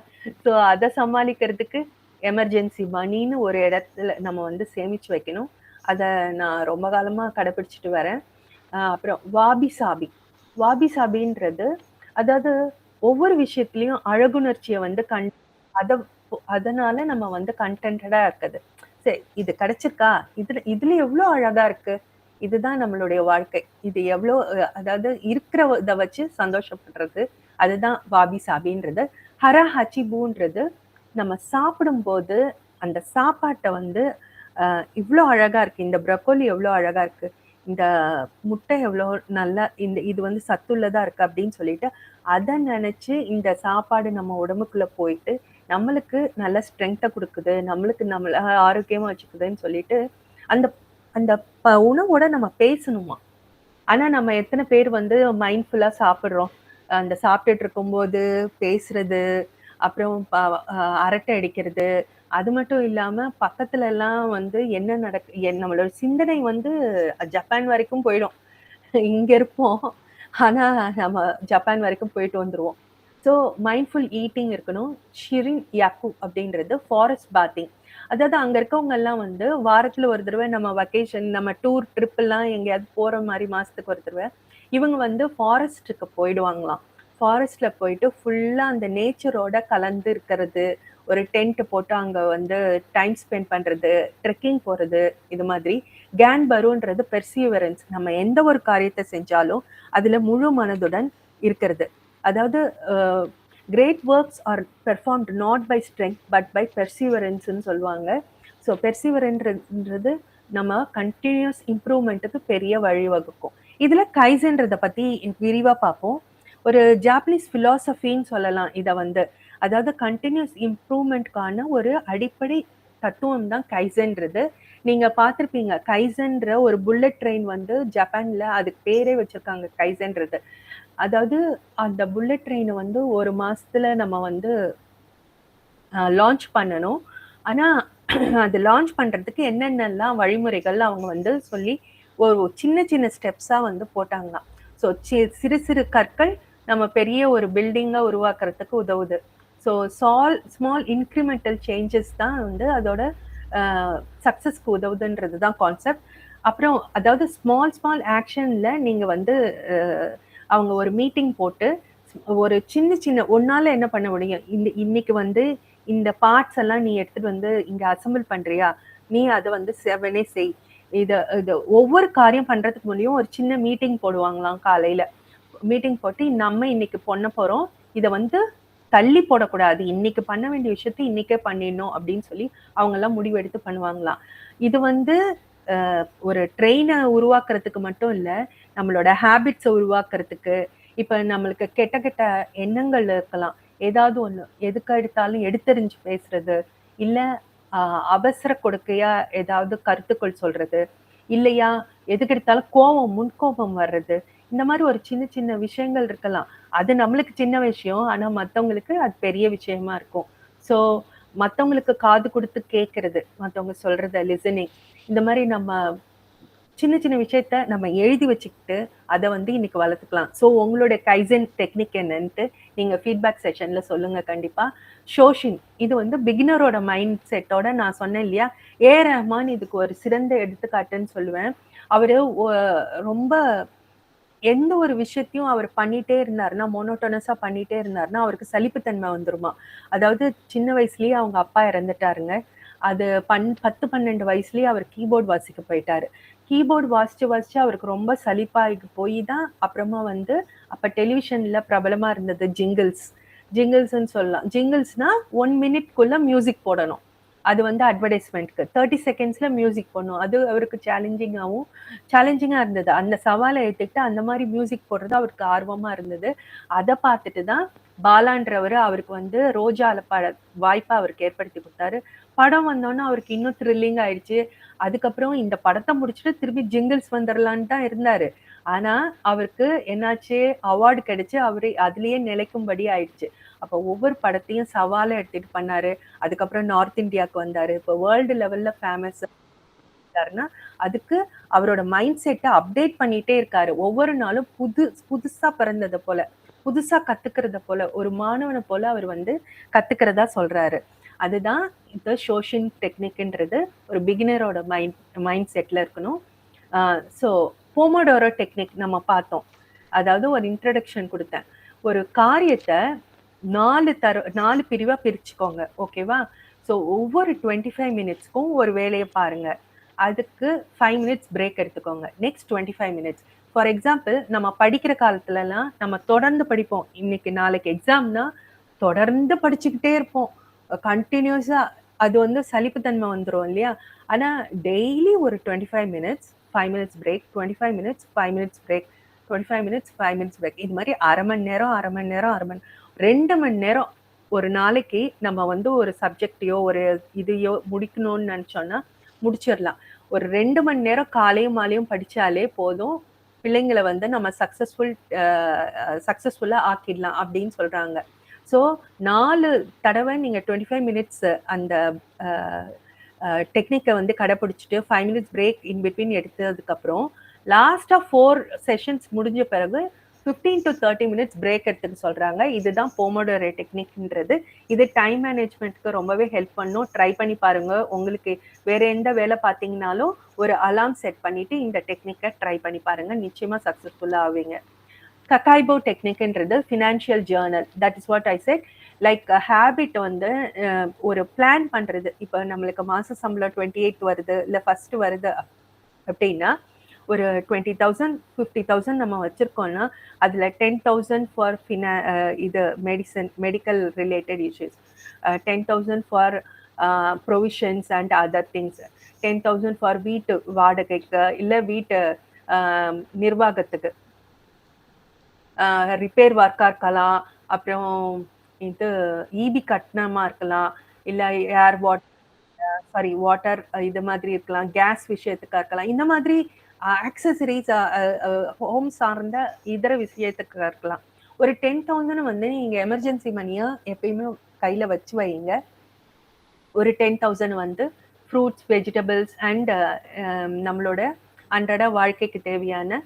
Speaker 2: ஸோ அதை சமாளிக்கிறதுக்கு எமர்ஜென்சி மணின்னு ஒரு இடத்துல நம்ம வந்து சேமிச்சு வைக்கணும். அதை நான் ரொம்ப காலமா கடைபிடிச்சிட்டு வரேன். அப்புறம் வாபி சாபின்றது, அதாவது ஒவ்வொரு விஷயத்துலயும் அழகுணர்ச்சியை வந்து அதனால நம்ம வந்து கண்டென்டடா இருக்குது. சரி, இது கிடைச்சிருக்கா, இதுல எவ்வளவு அழகா இருக்கு, இதுதான் நம்மளுடைய வாழ்க்கை, இது எவ்வளோ, அதாவது இருக்கிறத வச்சு சந்தோஷப்படுறது, அதுதான் வாபி சாபின்றது. ஹரா ஹச்சிபூன்றது, நம்ம சாப்பிடும்போது அந்த சாப்பாட்டை வந்து இவ்வளோ அழகா இருக்கு, இந்த ப்ரொக்கோலி எவ்வளோ அழகா இருக்கு, இந்த முட்டை எவ்வளோ நல்லா, இது வந்து சத்துள்ளதா இருக்கு அப்படின்னு சொல்லிட்டு அதை நினைச்சு இந்த சாப்பாடு நம்ம உடம்புக்குள்ள போயிட்டு நம்மளுக்கு நல்ல ஸ்ட்ரென்த்தை கொடுக்குது, நம்மளுக்கு நம்மள ஆரோக்கியமா வச்சுக்குதுன்னு சொல்லிட்டு அந்த அந்த உணவோட நம்ம பேசணுமா. ஆனா நம்ம எத்தனை பேர் வந்து மைண்ட்ஃபுல்லா சாப்பிட்றோம், அந்த சாப்பிட்டுட்டு இருக்கும்போது பேசுறது, அப்புறம் அரட்டை அடிக்கிறது, அது மட்டும் இல்லாம பக்கத்துல எல்லாம் வந்து என்ன நம்மளோட சிந்தனை வந்து ஜப்பான் வரைக்கும் போயிடும். இங்க இருப்போம், ஆனா நம்ம ஜப்பான் வரைக்கும் போயிட்டு வந்துருவோம். ஸோ மைண்ட்ஃபுல் ஈட்டிங் இருக்கணும். ஷிரின் யாக்கு அப்படின்றது ஃபாரஸ்ட் பாத்திங். அதாவது அங்க இருக்கவங்க எல்லாம் வந்து வாரத்துல ஒரு தடவை நம்ம வெக்கேஷன், நம்ம டூர் ட்ரிப் எல்லாம் எங்கேயாவது போற மாதிரி மாசத்துக்கு ஒரு தடவை இவங்க வந்து ஃபாரஸ்ட்டுக்கு போயிடுவாங்களாம். ஃபாரஸ்ட்ல போயிட்டு ஃபுல்லா அந்த நேச்சரோட கலந்து இருக்கிறது, ஒரு டென்ட் போட்டு அங்க வந்து டைம் ஸ்பெண்ட் பண்றது, ட்ரெக்கிங் போறது, இது மாதிரி. கேன்பருன்றது பெர்சிவரன்ஸ். நம்ம எந்த ஒரு காரியத்தை செஞ்சாலும் அதுல முழு மனதுடன் இருக்கிறது. அதாவது great works are performed not by strength but by பெர்சிவரன்ஸ்ன்னு சொல்லுவாங்க. ஸோ பெர்சிவரன்றது நம்ம கண்டினியூஸ் இம்ப்ரூவ்மெண்ட்டுக்கு பெரிய வழிவகுக்கும். இதுல கைசன்றதை பத்தி விரிவா பார்ப்போம். ஒரு ஜாப்பனீஸ் பிலாசபின்னு சொல்லலாம் இதை வந்து. அதாவது கண்டினியூஸ் இம்ப்ரூவ்மெண்ட்கான ஒரு அடிப்படை தத்துவம் தான் கைசன்றது. நீங்க பார்த்துருப்பீங்க, கைசன்ற ஒரு புல்லட் ட்ரெயின் வந்து ஜப்பான்ல அதுக்கு பேரே வச்சிருக்காங்க கைசன்றது. அதாவது அந்த புல்லட் ட்ரெயினை வந்து ஒரு மாசத்துல நம்ம வந்து லான்ச் பண்ணணும். ஆனா அது லான்ச் பண்றதுக்கு என்னென்னலாம் வழிமுறைகள் அவங்க வந்து சொல்லி ஒரு சின்ன சின்ன ஸ்டெப்ஸா வந்து போட்டாங்களாம். ஸோ சிறு சிறு கற்கள் நம்ம பெரிய ஒரு பில்டிங்கை உருவாக்குறதுக்கு உதவுது. ஸோ ஸ்மால் இன்க்ரிமெண்டல் சேஞ்சஸ் தான் வந்து அதோட சக்ஸஸ்க்கு உதவுதுன்றது தான் கான்செப்ட். அப்புறம் அதாவது ஸ்மால் ஆக்ஷன்ல நீங்க வந்து அவங்க ஒரு மீட்டிங் போட்டு ஒரு சின்ன ஒன்னால என்ன பண்ண முடியும், இன்னைக்கு வந்து இந்த பார்ட்ஸ் எல்லாம் நீ எடுத்துட்டு வந்து இங்க அசம்பிள் பண்றியா, நீ அதை வந்து செவனே செய். இது ஒவ்வொரு காரியம் பண்றதுக்கு முன்னாடியும் ஒரு சின்ன மீட்டிங் போடுவாங்களாம். காலையில மீட்டிங் போட்டு நம்ம இன்னைக்கு பண்ண போறோம், இதை வந்து தள்ளி போடக்கூடாது, இன்னைக்கு பண்ண வேண்டிய விஷயத்தை இன்னைக்கே பண்ணிடணும் அப்படின்னு சொல்லி அவங்க எல்லாம் முடிவு எடுத்து பண்ணுவாங்களாம். இது வந்து ஒரு ட்ரெயினை உருவாக்குறதுக்கு மட்டும் இல்ல, நம்மளோட ஹேபிட்ஸை உருவாக்குறதுக்கு. இப்ப நம்மளுக்கு கெட்ட எண்ணங்கள் இருக்கலாம், ஏதாவது ஒண்ணு எதுக்கு எடுத்தாலும் எடுத்தறிஞ்சு பேசுறது, இல்ல அவசர கொடுக்கையா ஏதாவது கருத்துக்கள் சொல்றது, இல்லையா எதுக்கு எடுத்தாலும் கோபம், முன்கோபம் வர்றது, இந்த மாதிரி ஒரு சின்ன சின்ன விஷயங்கள் இருக்கலாம். அது நம்மளுக்கு சின்ன விஷயம், ஆனா மத்தவங்களுக்கு அது பெரிய விஷயமா இருக்கும். ஸோ மத்தவங்களுக்கு காது கொடுத்து கேட்கறது, மத்தவங்க சொல்றத லிசனிங், இந்த மாதிரி நம்ம சின்ன சின்ன விஷயத்த நம்ம எழுதி வச்சுக்கிட்டு அதை வந்து இன்னைக்கு வளர்த்துக்கலாம். ஸோ உங்களோட கைசன் டெக்னிக் என்னன்ட்டு நீங்க ஃபீட்பேக் செஷன்ல சொல்லுங்க கண்டிப்பா. ஷோஷின், இது வந்து பிகினரோட மைண்ட் செட்டோட நான் சொன்னேன் இல்லையா, ரஹ்மான் இதுக்கு ஒரு சிறந்த எடுத்துக்காட்டுன்னு சொல்லுவேன். அவரு ரொம்ப எந்த ஒரு விஷயத்தையும் அவர் பண்ணிட்டே இருந்தாருன்னா, மோனோட்டோனஸா பண்ணிட்டே இருந்தாருன்னா அவருக்கு சலிப்புத்தன்மை வந்துருமா. அதாவது சின்ன வயசுலயே அவங்க அப்பா இறந்துட்டாருங்க. அது 10-12 வயசுலயே அவர் கீபோர்டு வாசிக்க போயிட்டாரு. கீபோர்டு வாசிச்சு அவருக்கு ரொம்ப சலிப்பாகி போய் தான் அப்புறமா வந்து அப்ப டெலிவிஷன்ல பிரபலமா இருந்தது ஜிங்கிள்ஸ்ன்னு சொல்லலாம். ஜிங்கிள்ஸ்னா 1 மினிட்குள்ள மியூசிக் போடணும். அது வந்து அட்வர்டைஸ்மெண்ட்க்கு 30 செகண்ட்ஸ்ல மியூசிக் பண்ணும். அது அவருக்கு சேலஞ்சிங்கா இருந்தது. அந்த சவாலை எடுத்துக்கிட்டு அந்த மாதிரி மியூசிக் போடுறது அவருக்கு ஆர்வமா இருந்தது. அதை பார்த்துட்டு தான் பாலான்றவர் அவருக்கு வந்து ரோஜால வாய்ப்பை அவருக்கு ஏற்படுத்தி கொடுத்தாரு. படம் வந்தோன்னா அவருக்கு இன்னும் த்ரில்லிங் ஆயிடுச்சு. அதுக்கப்புறம் இந்த படத்தை முடிச்சுட்டு திருப்பி ஜிங்கிள்ஸ் வந்துடலான்னு தான் இருந்தாரு. ஆனா அவருக்கு என்னாச்சு, அவார்டு கிடைச்சு அவரு அதுலயே நிலைக்கும்படி ஆயிடுச்சு. அப்ப ஒவ்வொரு படத்தையும் சவாலை எடுத்துட்டு பண்ணாரு. அதுக்கப்புறம் நார்த் இந்தியாவுக்கு வந்தாரு. இப்போ வேர்ல்டு லெவல்ல ஃபேமஸ் இருக்காருன்னா அதுக்கு அவரோட மைண்ட் செட்டை அப்டேட் பண்ணிட்டே இருக்காரு. ஒவ்வொரு நாளும் புதுசா பிறந்ததை போல, புதுசா கத்துக்கிறத போல, ஒரு மாணவனை போல அவர் வந்து கத்துக்கிறதா சொல்றாரு. அதுதான் இந்த ஷோஷின் டெக்னிக்ன்றது ஒரு பிகினரோட மைண்ட் செட்ல இருக்கணும். ஸோ போமோடோரோ டெக்னிக் நம்ம பார்த்தோம். அதாவது ஒரு இன்ட்ரடக்ஷன் கொடுத்தேன். ஒரு காரியத்தை 4 பிரிவா பிரிச்சுக்கோங்க, ஓகேவா? ஸோ ஒவ்வொரு 25 மினிட்ஸ்க்கும் ஒரு வேலையை பாருங்க. அதுக்கு 5 மினிட்ஸ் பிரேக் எடுத்துக்கோங்க. Next 25 minutes. ஃபார் எக்ஸாம்பிள், நம்ம படிக்கிற காலத்துலலாம் நம்ம தொடர்ந்து படிப்போம். இன்னைக்கு நாளைக்கு எக்ஸாம்னா தொடர்ந்து படிச்சுக்கிட்டே இருப்போம், கண்டினியூஸா. அது வந்து சலிப்புத்தன்மை வந்துடும் இல்லையா? ஆனா டெய்லி ஒரு 25 minutes 5 minutes break, 25 minutes 5 minutes break, 25 minutes 5 minutes break, இது மாதிரி அரை மணி நேரம் 2 மணி நேரம் ஒரு நாளைக்கு நம்ம வந்து ஒரு சப்ஜெக்டையோ ஒரு இதையோ முடிக்கணும்னு நினைச்சோம்னா முடிச்சிடலாம். ஒரு 2 மணி நேரம் காலையும் மாலையும் படிச்சாலே போதும், பிள்ளைங்களை வந்து நம்ம சக்சஸ்ஃபுல்லா ஆக்கிடலாம் அப்படின்னு சொல்றாங்க. ஸோ 4 தடவை நீங்க 25 மினிட்ஸ் அந்த டெக்னிக்கை வந்து கடைப்பிடிச்சிட்டு 5 மினிட்ஸ் பிரேக் இன் பிட்வீன் எடுத்ததுக்கு அப்புறம் லாஸ்டா 4 செஷன்ஸ் முடிஞ்ச பிறகு 15 to 30 மினிட்ஸ் பிரேக் எடுத்துக்க சொல்றாங்க. இதுதான் போமோடோரோ டெக்னிக்ன்றது. இது டைம் மேனேஜ்மெண்ட்க்கு ரொம்பவே ஹெல்ப் பண்ணும். ட்ரை பண்ணி பாருங்க. உங்களுக்கு வேற எந்த வேலை பார்த்தீங்கன்னாலும் ஒரு அலார்ம் செட் பண்ணிட்டு இந்த டெக்னிக்கை ட்ரை பண்ணி பாருங்க, நிச்சயமா சக்சஸ்ஃபுல்லா ஆவீங்க. கக்காய்போ டெக்னிக்ன்றது financial journal. That is what I said. Like habit வந்து ஒரு பிளான் பண்றது. இப்போ நம்மளுக்கு மாச சம்பளம் 28 வருது இல்லை ஃபர்ஸ்ட் வருது அப்படின்னா ஒரு 20,000 50,000 நம்ம வச்சிருக்கோம்னா அதுல 10,000 ஃபார் இது medical related issues, 10,000 for provisions and other things, 10,000 for வீட்டு வாடகைக்கு இல்லை வீட்டு நிர்வாகத்துக்கு, ரிப்பேர் ஒர்க்கா இருக்கலாம், அப்புறம் இது இபி கட்டணமா இருக்கலாம், இல்லை வாட்டர் இது மாதிரி இருக்கலாம், கேஸ் விஷயத்துக்கா இருக்கலாம், இந்த மாதிரி ஆக்சசரிஸ் ஹோம் சார்ந்த இதர விஷயத்துக்கு இருக்கலாம். ஒரு 10,000 வந்து நீங்க எமர்ஜென்சி மணியா எப்பயுமே கையில வச்சு வைங்க. ஒரு 10,000 வந்து ஃப்ரூட்ஸ், வெஜிடபிள்ஸ் அண்ட் நம்மளோட அன்றாட வாழ்க்கைக்கு தேவையான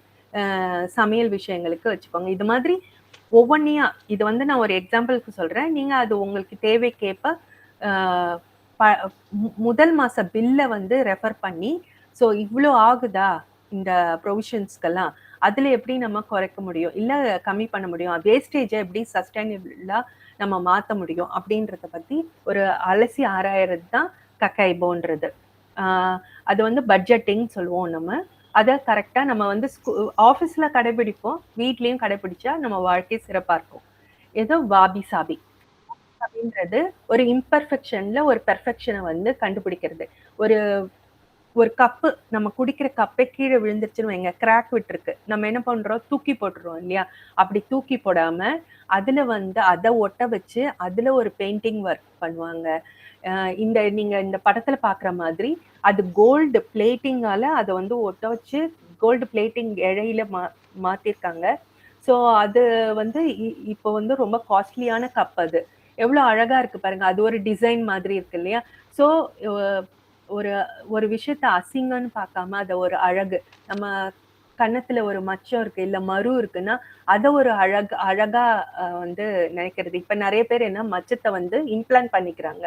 Speaker 2: சமையல் விஷயங்களுக்கு வச்சுக்கோங்க. இது மாதிரி ஒவ்வொன்றையா, இது வந்து நான் ஒரு எக்ஸாம்பிளுக்கு சொல்றேன், நீங்க அது உங்களுக்கு தேவைக்கேற்ப முதல் மாச பில்லை வந்து ரெஃபர் பண்ணி, ஸோ இவ்வளோ ஆகுதா இந்த ப்ரொவிஷன்ஸ்க்கெல்லாம், அதுல எப்படி நம்ம குறைக்க முடியும் இல்லை கம்மி பண்ண முடியும், வேஸ்டேஜை எப்படி சஸ்டைனபிளா நம்ம மாற்ற முடியும் அப்படின்றத பத்தி ஒரு அலசி ஆராயறது தான் கக்காய்போன்றது. அது வந்து பட்ஜெட்டிங் சொல்லுவோம் நம்ம. அதை கரெக்டா நம்ம வந்து ஆஃபீஸ்ல கடைபிடிப்போம், வீட்லயும் கடைபிடிச்சா நம்ம வாழ்க்கை சிறப்பா இருக்கும். ஏதோ வாபி சாபி அப்படின்றது ஒரு இம்பர்ஃபெக்ஷன்ல ஒரு பெர்ஃபெக்ஷனை வந்து கண்டுபிடிக்கிறது. ஒரு கப்பு, நம்ம குடிக்கிற கப்பே கீழே விழுந்துருச்சுன்னு வைங்க, கிராக் விட்டுருக்கு, நம்ம என்ன பண்றோம், தூக்கி போட்டுறோம் இல்லையா? அப்படி தூக்கி போடாம அதுல வந்து அதை ஒட்ட வச்சு அதுல ஒரு பெயிண்டிங் ஒர்க் பண்ணுவாங்க. நீங்க இந்த படத்துல பாக்குற மாதிரி அது கோல்டு பிளேட்டிங்கால அதை வந்து ஒட்ட வச்சு கோல்டு பிளேட்டிங் இழையில மாத்திருக்காங்க. ஸோ அது வந்து இப்போ வந்து ரொம்ப காஸ்ட்லியான கப். அது எவ்வளோ அழகா இருக்கு பாருங்க. அது ஒரு டிசைன் மாதிரி இருக்கு இல்லையா? ஸோ ஒரு ஒரு விஷயத்த அசிங்கம்னு பார்க்காம அதை ஒரு அழகு, நம்ம கன்னத்துல ஒரு மச்சம் இருக்கு இல்ல மரு இருக்குன்னா அத ஒரு அழகா வந்து நினைக்கிறது. இப்ப நிறைய பேர் என்ன மச்சத்தை வந்து இம்ப்ளான்ட் பண்ணிக்கிறாங்க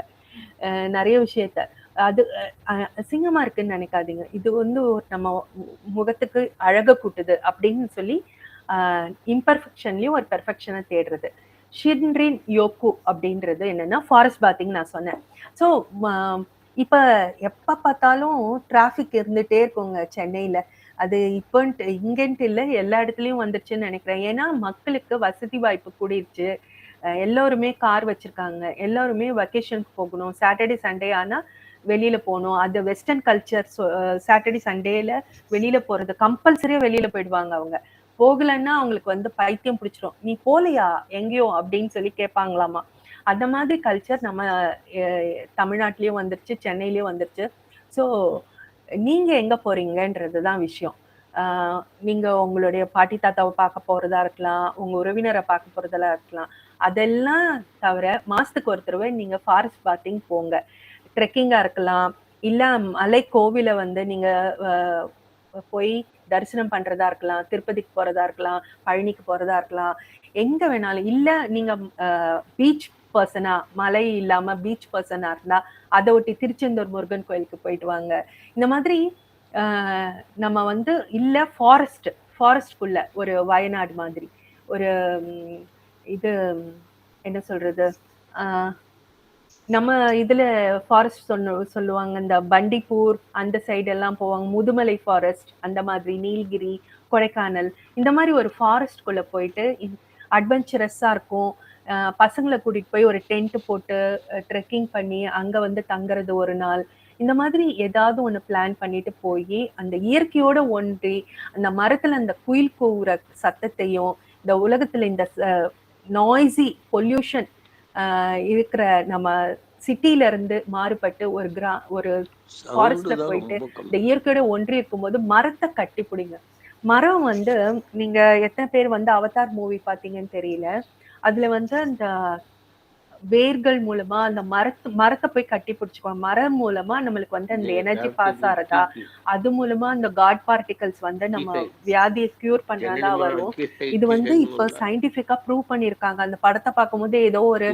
Speaker 2: நிறைய விஷயத்த. அது அசிங்கமா இருக்குன்னு நினைக்காதீங்க. இது வந்து நம்ம முகத்துக்கு அழக கூட்டுது அப்படின்னு சொல்லி இம்பர்ஃபெக்ஷன்லயும் ஒரு பெர்ஃபெக்ஷனை தேடுறது. ஷின்ரின் யோக்கு அப்படின்றது என்னன்னா ஃபாரஸ்ட் பாத்திங் நான் சொன்னேன். ஸோ இப்ப எப்ப பார்த்தாலும் டிராபிக் இருந்துட்டே இருக்குங்க சென்னையில. அது இப்பன்ட்டு இங்கன்ட்டு இல்லை, எல்லா இடத்துலயும் வந்துருச்சுன்னு நினைக்கிறேன். ஏன்னா மக்களுக்கு வசதி வாய்ப்பு கூடிருச்சு. எல்லோருமே கார் வச்சிருக்காங்க, எல்லாருமே வெக்கேஷனுக்கு போகணும், சாட்டர்டே சண்டே ஆனா வெளியில போகணும். அது வெஸ்டர்ன் கல்ச்சர். சாட்டர்டே சண்டேல வெளியில போறது கம்பல்சரியா வெளியில போயிடுவாங்க. அவங்க போகலன்னா அவங்களுக்கு வந்து பைத்தியம் பிடிச்சிரும். நீ போலையா எங்கேயோ அப்படின்னு சொல்லி கேட்பாங்களாமா. அந்த மாதிரி கல்ச்சர் நம்ம தமிழ்நாட்டிலயும் வந்துருச்சு, சென்னையிலயும் வந்துருச்சு. ஸோ நீங்க எங்க போறீங்கன்றதுதான் விஷயம். நீங்க உங்களுடைய பாட்டி தாத்தாவை பார்க்க போறதா இருக்கலாம், உங்க உறவினரை பார்க்க போறதா இருக்கலாம். அதெல்லாம் தவிர மாசத்துக்கு ஒரு தடவை நீங்க ஃபாரஸ்ட் பாத்திங் போங்க. ட்ரெக்கிங்கா இருக்கலாம், இல்ல மலை கோவில வந்து நீங்க போய் தரிசனம் பண்றதா இருக்கலாம், திருப்பதிக்கு போறதா இருக்கலாம், பழனிக்கு போறதா இருக்கலாம், எங்க வேணாலும். இல்ல நீங்க பீச் பர்சனா, மலை இல்லாம பீச் பர்சனா இருந்தா அதை ஒட்டி திருச்செந்தூர் முருகன் கோயிலுக்கு போயிட்டு வாங்க. இந்த மாதிரி நம்ம வந்து இல்ல ஃபாரஸ்ட்குள்ள ஒரு வயநாடு மாதிரி ஒரு இது என்ன சொல்றது, நம்ம இதுல ஃபாரஸ்ட் சொல்லுவாங்க, இந்த பண்டிப்பூர் அந்த சைடு எல்லாம் போவாங்க, முதுமலை ஃபாரஸ்ட் அந்த மாதிரி, நீலகிரி, கொடைக்கானல், இந்த மாதிரி ஒரு ஃபாரஸ்ட்குள்ள போயிட்டு அட்வென்ச்சரஸா இருக்கும். பசங்களை கூட்டிட்டு போய் ஒரு டென்ட் போட்டு ட்ரெக்கிங் பண்ணி அங்க வந்து தங்குறது ஒரு நாள், இந்த மாதிரி ஏதாவது ஒண்ணு பிளான் பண்ணிட்டு போய் அந்த இயற்கையோட ஒன்றி அந்த மரத்துல அந்த குயில் கூவுற சத்தத்தையும், இந்த உலகத்துல இந்த நாய்ஸி பொல்யூஷன் இருக்கிற நம்ம சிட்டில இருந்து மாறுபட்டு ஒரு ஃபாரஸ்ட்ல போயிட்டு இந்த இயற்கையோட ஒன்றி இருக்கும்போது மரத்தை கட்டி பிடிங்க. மரம் வந்து நீங்க எத்தனை பேர் வந்து அவதார் மூவி பாத்தீங்கன்னு தெரியல, அதுல வந்து அந்த வேர்கள் மூலமா அந்த மரத்தை போய் கட்டி பிடிச்சுக்கோங்க. மரம் மூலமா நம்மளுக்கு வந்து அந்த எனர்ஜி பாஸ் ஆறதா, அது மூலமா அந்த காட் பார்ட்டிகல்ஸ் வந்து நம்ம வியாதியை கியூர் பண்றதா வரும். இது வந்து இப்ப சயின்டிபிக்கா ப்ரூவ் பண்ணிருக்காங்க. அந்த படத்தை பார்க்கும்போது ஏதோ ஒரு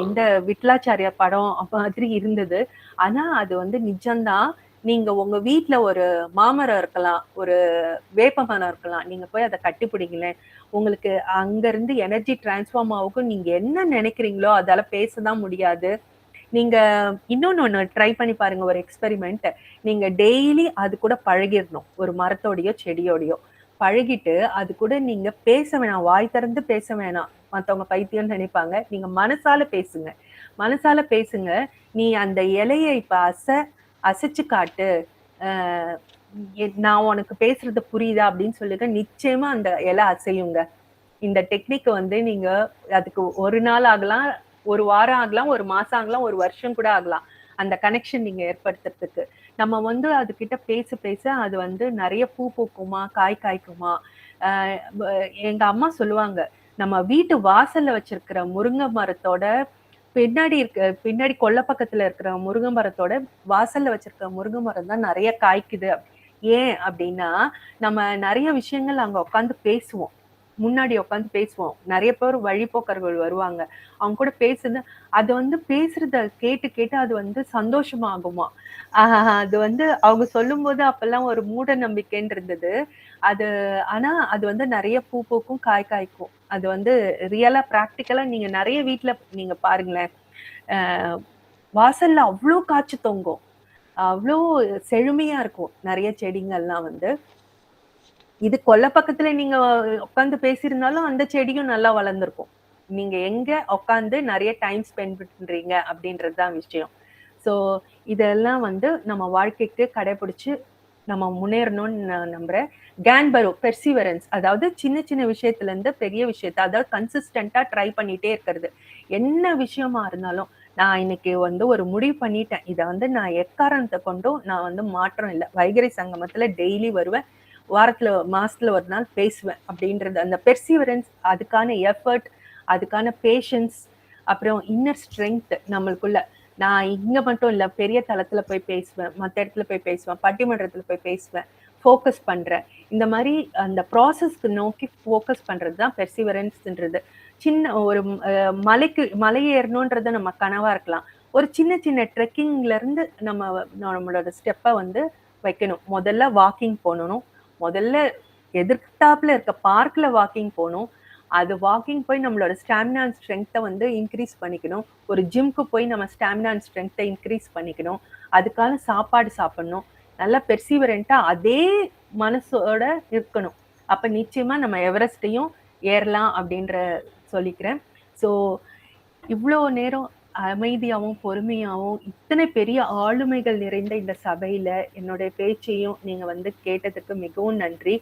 Speaker 2: இந்த விட்லாச்சாரியார் படம் மாதிரி இருந்தது. ஆனா அது வந்து நிஜம்தான். நீங்க உங்க வீட்டுல ஒரு மாமரம் இருக்கலாம், ஒரு வேப்ப மரம் இருக்கலாம், நீங்க போய் அதை கட்டிப்பிடிங்களேன், உங்களுக்கு அங்க இருந்து எனர்ஜி டிரான்ஸ்ஃபார்ம் ஆகும். நீங்க என்ன நினைக்கிறீங்களோ அதால பேசதான் முடியாது. நீங்க இன்னொன்னு ட்ரை பண்ணி பாருங்க, ஒரு எக்ஸ்பெரிமெண்ட். நீங்க டெய்லி அது கூட பழகிடணும், ஒரு மரத்தோடையோ செடியோடையோ பழகிட்டு அது கூட நீங்க பேச வேணாம், வாய் திறந்து பேச வேணாம், மத்தவங்க பைத்தியம் நினைப்பாங்க. நீங்க மனசால பேசுங்க. நீ அந்த இலையை இப்ப அசைச்சு காட்டு, நான் உனக்கு பேசுறது புரியுதா அப்படின்னு சொல்லுங்க, நிச்சயமா அந்த இலை அசையுங்க. இந்த டெக்னிக் வந்து நீங்க அதுக்கு ஒரு நாள் ஆகலாம், ஒரு வாரம் ஆகலாம், ஒரு மாசம் ஆகலாம், ஒரு வருஷம் கூட ஆகலாம், அந்த கனெக்ஷன் நீங்க ஏற்படுத்துறதுக்கு. நம்ம வந்து அது கிட்ட பேச அது வந்து நிறைய பூ பூக்குமா, காய்க்குமா. எங்க அம்மா சொல்லுவாங்க, நம்ம வீட்டு வாசல்ல வச்சிருக்கிற முருங்கை மரத்தோட பின்னாடி கொல்லை பக்கத்துல இருக்கிற முருங்கை மரத்தோட வாசல்ல வச்சிருக்கிற முருங்கை மரம் தான் நிறைய காய்க்குது. ஏன் அப்படின்னா நம்ம நிறைய விஷயங்கள் அங்க உட்காந்து பேசுவோம், முன்னாடி உட்காந்து பேசுவோம். நிறைய பேர் வழிபோக்கர்கள் வருவாங்க, அவங்க கூட பேசுறது, அது வந்து பேசுறத கேட்டு அது வந்து சந்தோஷமாகுமா. அது வந்து அவங்க சொல்லும் போது அப்பெல்லாம் ஒரு மூட நம்பிக்கைன்னு இருந்தது அது. ஆனா அது வந்து நிறைய பூ பூக்கும், காய்க்கும். அது வந்து ரியலா பிராக்டிக்கலா நீங்க நிறைய வீட்டுல நீங்க பாருங்களேன், வாசல்ல அவ்வளோ காய்ச்சி தொங்கும், அவ்வளோ செழுமையா இருக்கும் நிறைய செடிங்கள்லாம் வந்து. இது கொல்லை பக்கத்துல நீங்க உட்காந்து பேசியிருந்தாலும் அந்த செடியும் நல்லா வளர்ந்துருக்கும். நீங்க எங்க உட்காந்து நிறைய டைம் ஸ்பெண்ட் பண்றீங்க அப்படின்றதுதான் விஷயம். ஸோ இதெல்லாம் வந்து நம்ம வாழ்க்கைக்கு கடைபிடிச்சு நம்ம முன்னேறணும்னு நான் நம்புறேன். கேன்பரோ பெர்சிவரன்ஸ், அதாவது சின்ன சின்ன விஷயத்துல இருந்து பெரிய விஷயத்த, அதாவது கன்சிஸ்டன்டா ட்ரை பண்ணிட்டே இருக்கிறது. என்ன விஷயமா இருந்தாலும் நான் இன்னைக்கு வந்து ஒரு முடிவு பண்ணிட்டேன், இதை வந்து நான் எக்காரணத்தை கொண்டும் நான் வந்து மாற்றம் இல்லை. வைகறை சங்கமத்துல டெய்லி வருவேன், வாரத்துல மாசத்துல ஒரு நாள் பேசுவேன் அப்படின்றது. அந்த பெர்சிவரன்ஸ், அதுக்கான எஃபர்ட், அதுக்கான பேஷன்ஸ், அப்புறம் இன்னர் ஸ்ட்ரென்த் நம்மளுக்குள்ள. நான் இங்க மட்டும் இல்ல, பெரிய தளத்துல போய் பேசுவேன், மற்ற இடத்துல போய் பேசுவேன், பட்டிமன்றத்துல போய் பேசுவேன், ஃபோக்கஸ் பண்றேன். இந்த மாதிரி அந்த ப்ராசஸ்க்கு நோக்கி ஃபோக்கஸ் பண்றது தான் பெர்சிவரன்ஸ்ன்றது. சின்ன ஒரு மலை ஏறணுன்றத நம்ம கனவா இருக்கலாம். ஒரு சின்ன சின்ன ட்ரெக்கிங்ல இருந்து நம்மளோட ஸ்டெப்பை வந்து வைக்கணும். முதல்ல வாக்கிங் போகணும், முதல்ல எதிர்த்தாப்புல இருக்க பார்க்ல வாக்கிங் போகணும். அது வாக்கிங் போய் நம்மளோட ஸ்டாமினா அண்ட் ஸ்ட்ரென்த்தை வந்து இன்க்ரீஸ் பண்ணிக்கணும். ஒரு ஜிம்க்கு போய் நம்ம ஸ்டாமினா அண்ட் ஸ்ட்ரென்த்தை இன்க்ரீஸ் பண்ணிக்கணும். அதுக்கான சாப்பாடு சாப்பிடணும். நல்லா பெர்சிவரண்டா அதே மனசோட இருக்கணும். அப்ப நிச்சயமா நம்ம எவரெஸ்டையும் ஏறலாம் அப்படின்ற சொல்லிக்கிறேன். ஸோ இவ்வளோ நேரம் அமைதியாகவும் பொறுமையாகவும் இத்தனை பெரிய ஆளுமைகள் நிறைந்த இந்த சபையில என்னுடைய பேச்சையும் நீங்க வந்து கேட்டதுக்கு மிகவும் நன்றி.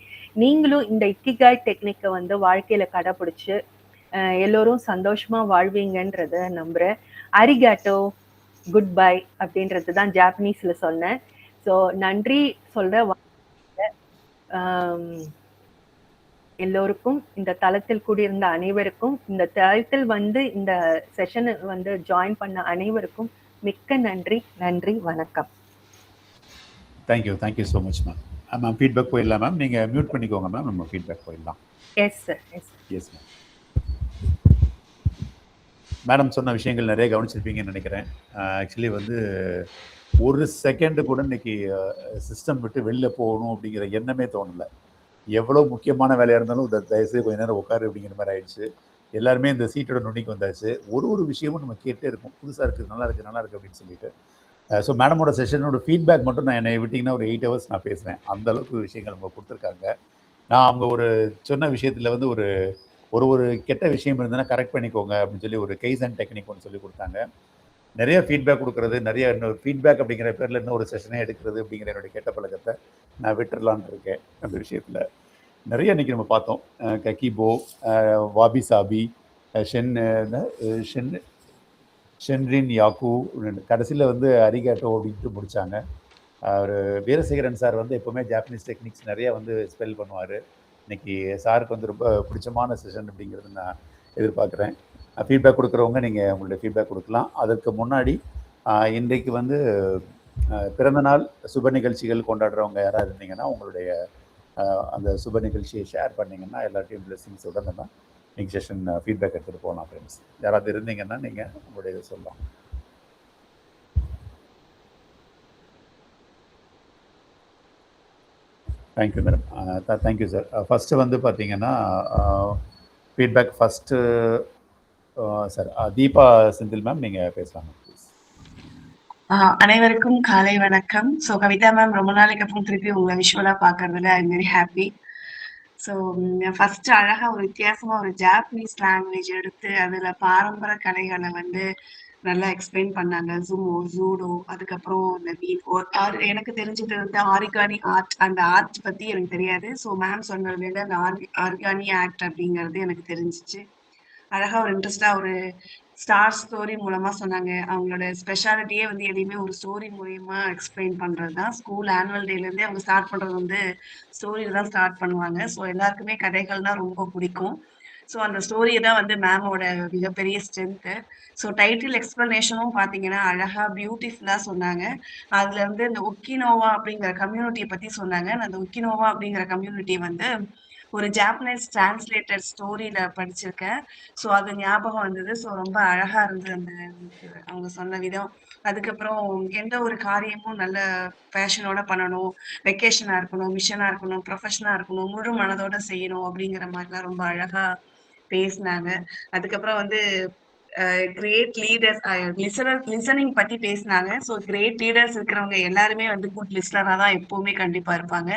Speaker 2: நீங்களும் இந்த இக்கிகாய் டெக்னிக்கை வந்து வாழ்க்கையில கடைபிடிச்சு எல்லோரும் சந்தோஷமா வாழ்வீங்கன்றத நம்புறேன். அரிகாட்டோ, குட் பை அப்படின்றது தான் ஜாப்பனீஸ்ல சொன்னேன். ஸோ நன்றி சொல்ற எல்லோருக்கும், இந்த தளத்தில் கூடியிருந்த அனைவருக்கும், இந்த தளத்தில் வந்து இந்த செஷனை வந்து ஜாயின் பண்ண அனைவருக்கும் மிக்க நன்றி. நன்றி, வணக்கம்.
Speaker 1: Thank you so much ma'am. Ma'am feedback போயிடலாம் மேம். நீங்கள் மியூட் பண்ணிக்கோங்க மேம், நம்ம ஃபீட்பேக் போயிடலாம்.
Speaker 2: Yes sir.
Speaker 1: Yes ma'am. Madam சொன்ன விஷயங்கள் நிறைய கவனிச்சிருப்பீங்கன்னு நினைக்கிறேன். ஆக்சுவலி வந்து ஒரு செகண்டு கூட இன்னைக்கு சிஸ்டம் விட்டு வெளில போகணும் அப்படிங்கிற எண்ணமே தோணலை. எவ்வளோ முக்கியமான வேலையாக இருந்தாலும் தயவுசெய்து கொஞ்ச நேரம் உட்காரு அப்படிங்கிற மாதிரி ஆயிடுச்சு. எல்லாருமே இந்த சீட்டோட நுண்ணிக்கு வந்தாச்சு. ஒரு விஷயமும் நம்ம கேட்டே இருக்கும், புதுசாக இருக்குது, நல்லா இருக்குது அப்படின்னு சொல்லிட்டு. ஸோ மேடமோட செஷனோட ஃபீட்பேக் மட்டும் நான் என்னை விட்டிங்கன்னா ஒரு 8 hours நான் பேசுவேன். அந்த அளவுக்கு விஷயங்கள் நம்ம கொடுத்துருக்காங்க. நான் அவங்க ஒரு சொன்ன விஷயத்தில் வந்து ஒரு கெட்ட விஷயம் இருந்ததுன்னா கரெக்ட் பண்ணிக்கோங்க அப்படின்னு சொல்லி ஒரு கைஸ் அண்ட் டெக்னிக் ஒன்று சொல்லி கொடுத்தாங்க. நிறைய ஃபீட்பேக் கொடுக்குறது, நிறைய இன்னொரு ஃபீட்பேக் அப்படிங்கிற பேரில் இன்னும் ஒரு செஷனே எடுக்கிறது அப்படிங்கிற என்னுடைய கெட்ட பழக்கத்தை நான் விட்டுறலான் இருக்கேன். அந்த விஷயத்தில் நிறைய இன்றைக்கி நம்ம பார்த்தோம். ககிபோ, வாபி சாபி, ஷென்ரின் யாக்கு, கடைசியில் வந்து அரிகாட்டோ அப்படின்ட்டு முடித்தாங்க. அவர் வீரசேகரன் சார் வந்து எப்போவுமே ஜாப்பனீஸ் டெக்னிக்ஸ் நிறைய வந்து ஸ்பெல் பண்ணுவார். இன்றைக்கி சாருக்கு வந்து ரொம்ப பிடிச்சமான செஷன் அப்படிங்கிறது நான் எதிர்பார்க்குறேன். ஃபீட்பேக் கொடுக்குறவங்க நீங்கள் உங்களுடைய ஃபீட்பேக் கொடுக்கலாம். அதற்கு முன்னாடி இன்றைக்கு வந்து பிறந்தநாள் சுப நிகழ்ச்சிகள் கொண்டாடுறவங்க யாராவது இருந்தீங்கன்னா உங்களுடைய அந்த சுப நிகழ்ச்சியை ஷேர் பண்ணிங்கன்னா எல்லாத்தையும் பிளெஸிங்ஸோட நம்ம நெக்ஸ்ட் செஷன் ஃபீட்பேக் எடுத்துகிட்டு போகலாம். ஃப்ரெண்ட்ஸ் யாராவது இருந்தீங்கன்னா நீங்கள் உங்களுடைய இதை சொல்லலாம். Thank you madam. Thank you sir. First வந்து பார்த்தீங்கன்னா feedback first sir Deepa Senthil ma'am நீங்கள் பேசலாம் ப்ளீஸ்.
Speaker 6: அனைவருக்கும் காலை வணக்கம். ஸோ கவிதா மேம், ரொம்ப நாளைக்கு அப்புறம் திருப்பி உங்களை விஷுவலா பார்க்கறதுல I am very happy. So first அழகா ஒரு வித்தியாசமா ஒரு ஜாப்பனீஸ் லாங்குவேஜ் எடுத்து அதுல பாரம்பரிய கலைகளை வந்து நல்லா எக்ஸ்பிளைன் பண்ணாங்க. ஜூடோ, அதுக்கப்புறம் இந்த எனக்கு தெரிஞ்சது வந்து ஆரிகானி ஆர்ட். அந்த ஆர்ட் பத்தி எனக்கு தெரியாது. ஸோ மேம் சொன்னதுல அந்த ஆர்கானி ஆர்ட் அப்படிங்கிறது எனக்கு தெரிஞ்சிச்சு. அழகா ஒரு இன்ட்ரெஸ்டா ஒரு ஸ்டார் ஸ்டோரி மூலமா சொன்னாங்க. அவங்களோட ஸ்பெஷாலிட்டியே வந்து எதையுமே ஒரு ஸ்டோரி மூலியமா எக்ஸ்பிளைன் பண்றதுதான். ஸ்கூல் ஆனுவல் டேல இருந்தே அவங்க ஸ்டார்ட் பண்றது வந்து ஸ்டோரியில தான் ஸ்டார்ட் பண்ணுவாங்க. ஸோ எல்லாருக்குமே கதைகள்னா ரொம்ப பிடிக்கும். ஸோ அந்த ஸ்டோரியை தான் வந்து மேமோட மிகப்பெரிய ஸ்ட்ரென்த்து. ஸோ டைட்டில் எக்ஸ்பிளனேஷனும் பார்த்தீங்கன்னா அழகா பியூட்டிஃபுல்லா சொன்னாங்க. அதுல இருந்து இந்த ஒக்கினோவா அப்படிங்கிற கம்யூனிட்டியை பத்தி சொன்னாங்க. அந்த ஒக்கினோவா அப்படிங்கிற கம்யூனிட்டி வந்து ஒரு ஜாப்பனீஸ் டிரான்ஸ்லேட்டர் ஸ்டோரியில படிச்சிருக்கேன். ஸோ அது ஞாபகம் வந்தது. ஸோ ரொம்ப அழகா இருந்தது அந்த அவங்க சொன்ன விதம். அதுக்கப்புறம் எந்த ஒரு காரியமும் நல்ல பேஷனோட பண்ணணும், வெக்கேஷனா இருக்கணும், மிஷனா இருக்கணும், ப்ரொஃபஷனா இருக்கணும், முழு மனதோட செய்யணும் அப்படிங்கிற மாதிரிலாம் ரொம்ப அழகா பேசினாங்க. அதுக்கப்புறம் வந்து கிரேட் லீடர்ஸ் லிசனிங் பத்தி பேசினாங்க. ஸோ கிரேட் லீடர்ஸ் இருக்கிறவங்க எல்லாருமே வந்து குட் லிஸ்னரா தான் எப்பவுமே கண்டிப்பா இருப்பாங்க.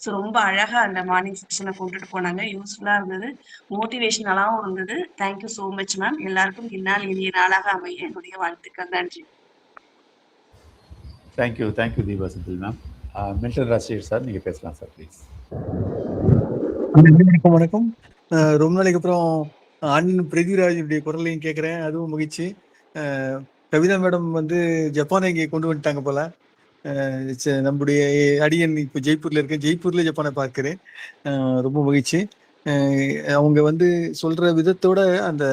Speaker 6: ஸோ ரொம்ப அழகா அந்த மார்னிங் செஷனை கொண்டுட்டு போனாங்க. யூஸ்ஃபுல்லா இருந்தது, மோட்டிவேஷனலாகவும் இருந்தது. Thank you so much ma'am. எல்லாருக்கும் இந்நாள் இனிய நாளாக அமைய என்னுடைய வாழ்த்துக்கள். நன்றி.
Speaker 1: Thank you Deepa Senthil ma'am. Milton Rajsekar sir நீங்கள் பேசலாம் சார் ப்ளீஸ்.
Speaker 8: வணக்கம். ரொம்ப நாளைக்கு அப்புறம் அண்ணன் பிரிதிராஜுடைய குரலையும் கேட்குறேன், அதுவும் மகிழ்ச்சி. கவிதா மேடம் வந்து ஜப்பானை இங்கே கொண்டு வந்துட்டாங்க போல. நம்முடைய அடியன் இப்போ ஜெய்ப்பூர்ல இருக்கேன், ஜெய்ப்பூர்ல ஜப்பானை பார்க்கிறேன். ரொம்ப மகிழ்ச்சி. அவங்க வந்து சொல்ற விதத்தோட அந்த